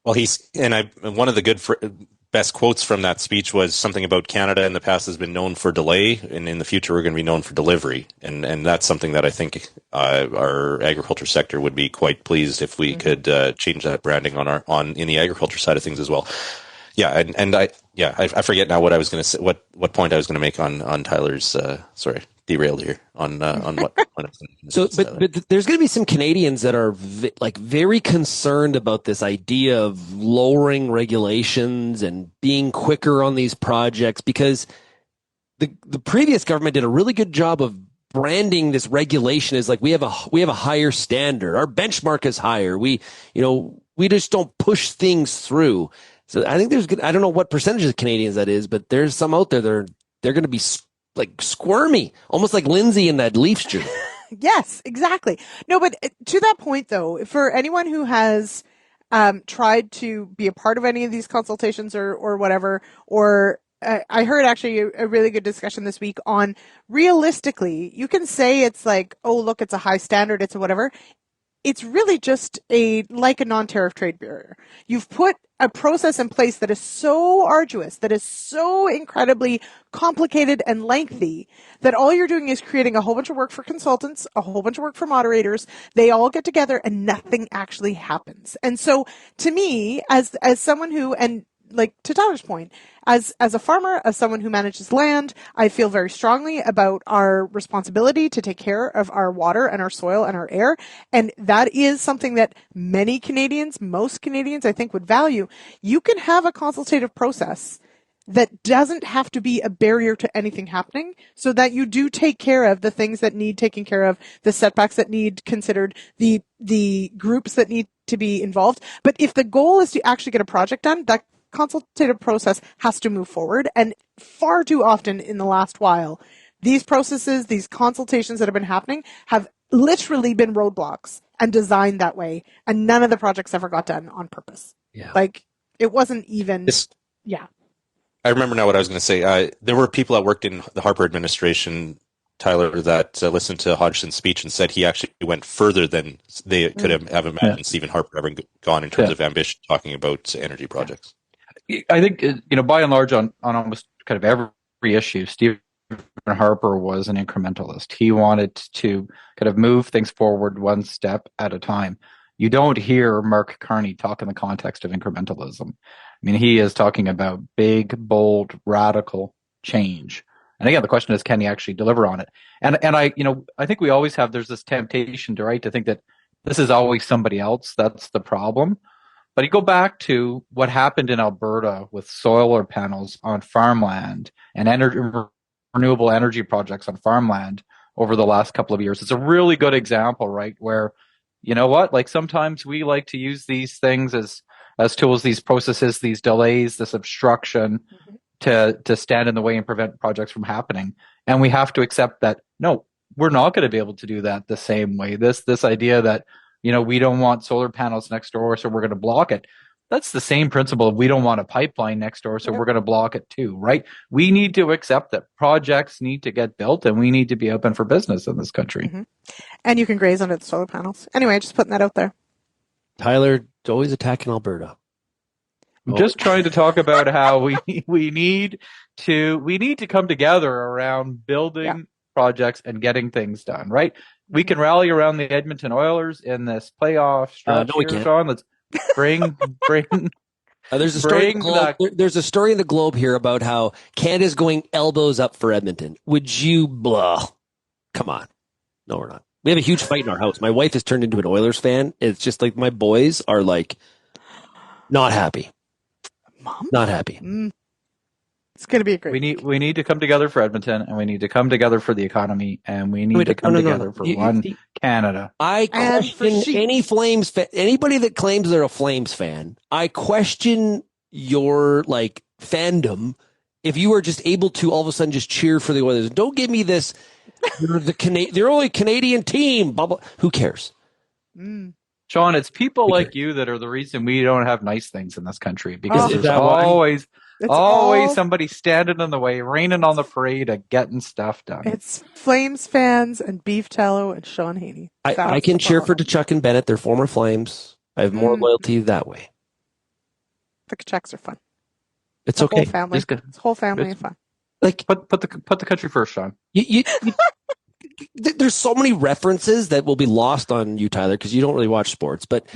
Well, one of the best quotes from that speech was something about Canada in the past has been known for delay, and in the future we're going to be known for delivery, and that's something that I think our agriculture sector would be quite pleased if we could change that branding in the agriculture side of things as well. Yeah, I forget now what I was going to say. What point I was going to make on Tyler's. Sorry, derailed here on what. So, but there's going to be some Canadians that are very concerned about this idea of lowering regulations and being quicker on these projects, because the previous government did a really good job of branding this regulation as like we have a higher standard. Our benchmark is higher. We just don't push things through. So I think I don't know what percentage of Canadians that is, but there's some out there they're going to be like squirmy, almost like Lyndsey in that Leafs jersey. Yes, exactly. No, but to that point though, for anyone who has tried to be a part of any of these consultations or whatever, or I heard actually a really good discussion this week on realistically, you can say it's like, oh, look, it's a high standard, it's a whatever. It's really just like a non-tariff trade barrier. You've put a process in place that is so arduous, that is so incredibly complicated and lengthy, that all you're doing is creating a whole bunch of work for consultants, a whole bunch of work for moderators. They all get together and nothing actually happens. And so to me, as someone who, and like to Tyler's point, as a farmer, as someone who manages land, I feel very strongly about our responsibility to take care of our water and our soil and our air. And that is something that many Canadians, most Canadians, I think would value. You can have a consultative process that doesn't have to be a barrier to anything happening, so that you do take care of the things that need taken care of, the setbacks that need considered, the groups that need to be involved. But if the goal is to actually get a project done, that consultative process has to move forward. And far too often in the last while, these processes, these consultations that have been happening have literally been roadblocks and designed that way. And none of the projects ever got done on purpose. Yeah. Like it wasn't even, yeah. I remember now what I was going to say. There were people that worked in the Harper administration, Tyler, that listened to Hodgson's speech and said he actually went further than they could have imagined Stephen Harper ever gone in terms of ambition, talking about energy projects. I think, by and large on almost kind of every issue, Stephen Harper was an incrementalist. He wanted to kind of move things forward one step at a time. You don't hear Mark Carney talk in the context of incrementalism. I mean, he is talking about big, bold, radical change. And again, the question is, can he actually deliver on it? And I think we always have, there's this temptation to think that this is always somebody else. That's the problem. But you go back to what happened in Alberta with solar panels on farmland and renewable energy projects on farmland over the last couple of years. It's a really good example, right? Where, you know what, like sometimes we like to use these things as tools, these processes, these delays, this obstruction to stand in the way and prevent projects from happening. And we have to accept that, no, we're not going to be able to do that the same way. This idea that, we don't want solar panels next door, so we're going to block it. That's the same principle of we don't want a pipeline next door, so we're going to block it too, right? We need to accept that projects need to get built and we need to be open for business in this country. Mm-hmm. And you can graze under the solar panels. Anyway, just putting that out there. Tyler, always attacking Alberta. I'm just trying to talk about how we need to come together around building projects and getting things done, right? We can rally around the Edmonton Oilers in this playoff stretch. No, we can't. Shaun, let's bring. There's a story. There's a story in the Globe here about how Canada's going elbows up for Edmonton. Would you? Come on, no, we're not. We have a huge fight in our house. My wife has turned into an Oilers fan. It's just like my boys are like not happy. Mom? Not happy. It's going to be a great. We need to come together for Edmonton, and we need to come together for the economy, and we need to come together for Canada. I question anybody that claims they're a Flames fan. I question your fandom if you are just able to all of a sudden just cheer for the Oilers. Don't give me this. They're only Canadian team. Blah, blah. Who cares? Shaun, it's people like you that are the reason we don't have nice things in this country, because there's always somebody standing in the way, raining on the parade of getting stuff done. It's Flames fans and beef tallow and Shaun Haney. I can cheer for Tkachuk and Bennett. They're former Flames. I have more loyalty that way. The Kachaks are fun. It's the okay. Whole family. It's whole family fun. Like put the country first, Shaun. There's so many references that will be lost on you, Tyler, because you don't really watch sports. But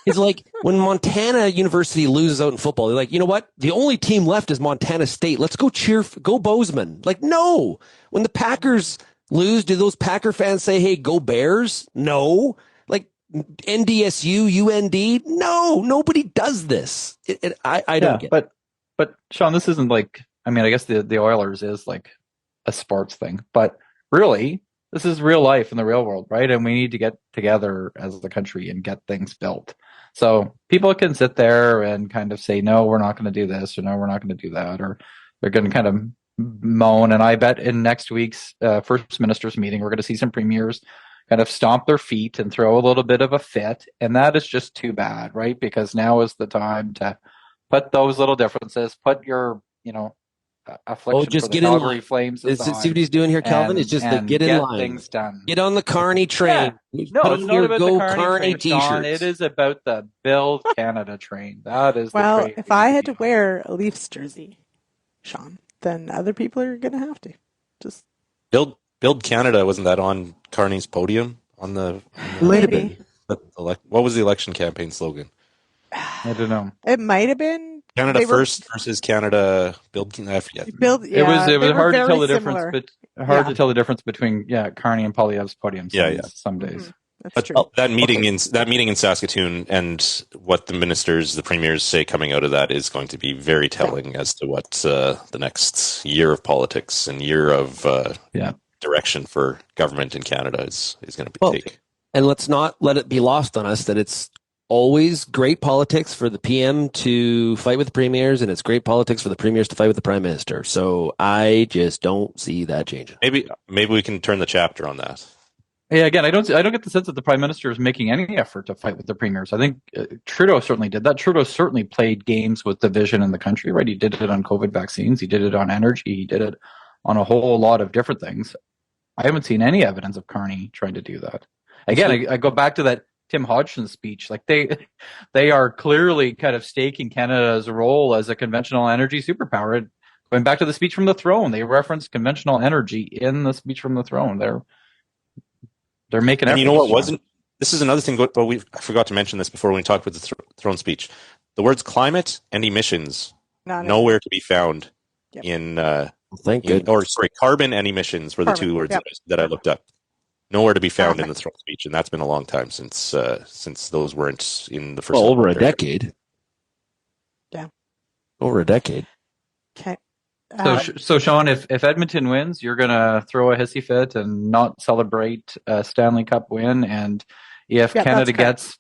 it's like when Montana University loses out in football, they're like, you know what? The only team left is Montana State. Let's go cheer. Go Bozeman. Like, no. When the Packers lose, do those Packer fans say, hey, go Bears? No. Like NDSU, UND? No. Nobody does this. I don't get it. But Shaun, this isn't like, I mean, I guess the Oilers is like a sports thing, but really, this is real life in the real world, right? And we need to get together as the country and get things built. So people can sit there and kind of say, no, we're not going to do this, or no, we're not going to do that, or they're going to kind of moan. And I bet in next week's First Minister's meeting, we're going to see some premiers kind of stomp their feet and throw a little bit of a fit. And that is just too bad, right? Because now is the time to put those little differences, put your, affliction just for the get in Calgary line. Flames. See what he's doing here, Kelvin? It's just the get in line. Things done. Get on the Carney train. Yeah. No, it's not about Go the Carney t-shirts. Shaun. It is about the Build Canada train. That is the train. If I had to wear a Leafs jersey, Shaun, then other people are going to have to. Just Build Canada, wasn't that on Carney's podium? On the might have been. What was the election campaign slogan? I don't know. It might have been Canada First versus Canada Build. I forget. It was hard to tell the difference. But to tell the difference between Carney and Poilievre's podiums. Some days. Mm-hmm. That's true. That meeting in Saskatoon and what the premiers say coming out of that is going to be very telling as to what the next year of politics and year of direction for government in Canada is going to take. And let's not let it be lost on us that it's always great politics for the PM to fight with the premiers, and it's great politics for the premiers to fight with the prime minister. So I just don't see that changing. Maybe we can turn the chapter on that. Yeah, again, I don't get the sense that the prime minister is making any effort to fight with the premiers. I think Trudeau certainly did that. Trudeau certainly played games with division in the country, right? He did it on COVID vaccines. He did it on energy. He did it on a whole lot of different things. I haven't seen any evidence of Carney trying to do that. Again, I go back to that Tim Hodgson speech. Like they are clearly kind of staking Canada's role as a conventional energy superpower. Going back to the speech from the throne, they referenced conventional energy in the speech from the throne. They're making efforts. And you know what wasn't? This is another thing, but I forgot to mention this before when we talked about the throne speech. The words climate and emissions nowhere to be found in. Carbon and emissions were the two words that I looked up. Nowhere to be found in the throne speech, and that's been a long time since those weren't in the first. Well, over a decade. Yeah. Over a decade. Okay. So Shaun, if Edmonton wins, you're gonna throw a hissy fit and not celebrate a Stanley Cup win, and if Canada gets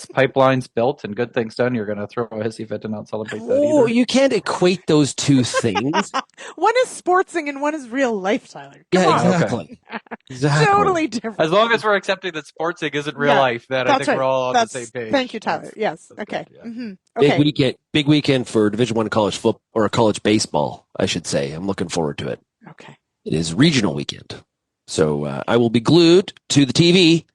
pipelines built and good things done, you're gonna throw a hissy fit and not celebrate that either. Oh, you can't equate those two things. One is sportsing and one is real life, Tyler. Exactly. Okay. Exactly. Totally different. As long as we're accepting that sportsing isn't real life, then I think we're all on the same page. Thank you, Tyler. Yes. Okay. Yeah. Mm-hmm. Okay. Big weekend for Division I college football, or college baseball, I should say. I'm looking forward to it. Okay. It is regional weekend, so I will be glued to the TV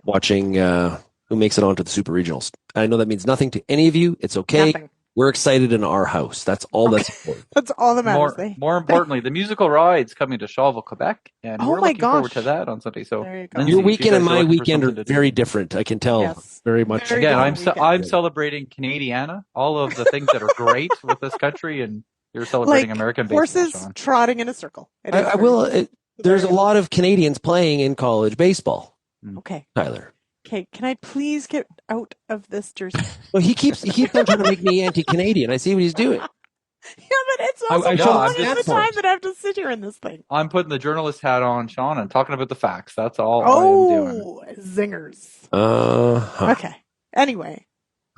watching who makes it onto the Super Regionals. I know that means nothing to any of you. It's okay. Nothing. We're excited in our house. That's all that's important. That's all that matters. More importantly, the musical ride's coming to Charleville, Quebec, and we're looking forward to that on Sunday. So your weekend and my weekend are very different. I can tell very much. Again, I'm celebrating Canadiana, all of the things that are great with this country, and you're celebrating American baseball. Horses trotting in a circle. I will. There's a lot of Canadians playing in college baseball. Okay, Tyler. Okay, can I please get out of this jersey? Well, he keeps on trying to make me anti-Canadian. I see what he's doing. Yeah, but it's also the time that I have to sit here in this thing. I'm putting the journalist hat on, Shaun, and talking about the facts. That's all I am doing. Oh, zingers. Uh-huh. Okay. Anyway,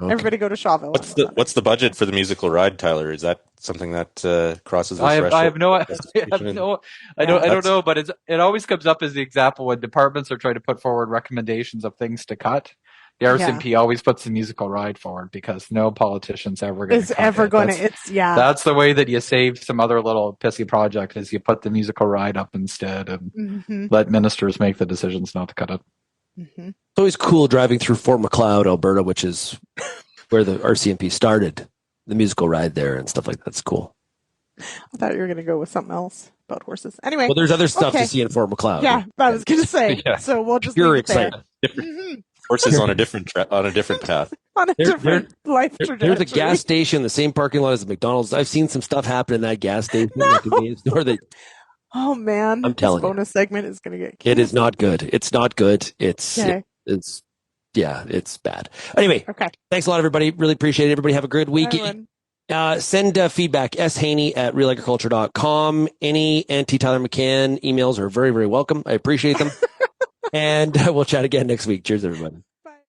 everybody go to Shawville. What's the budget for the musical ride, Tyler? Is that something that crosses the threshold? I don't know, but it always comes up as the example when departments are trying to put forward recommendations of things to cut. The RCMP always puts the musical ride forward because no politician's ever going to. That's the way that you save some other little pissy project is you put the musical ride up instead and let ministers make the decisions not to cut it. It's always cool driving through Fort Macleod, Alberta, which is where the RCMP started, the musical ride there and stuff like that's cool. I thought you were going to go with something else about horses. Anyway. Well, there's other stuff to see in Fort Macleod. Yeah, I was going to say. Yeah. So we'll just leave it there. Horses on a different path. On a different life trajectory. There's a gas station in the same parking lot as the McDonald's. I've seen some stuff happen in that gas station. That convenience store that, oh man, I'm telling this bonus segment is going to get canceled. It is not good. It's not good. It's bad. Anyway, okay. Thanks a lot, everybody. Really appreciate it. Everybody have a good week. Send feedback, shaney@realagriculture.com. Any anti-Tyler McCann emails are very, very welcome. I appreciate them. And we'll chat again next week. Cheers, everybody.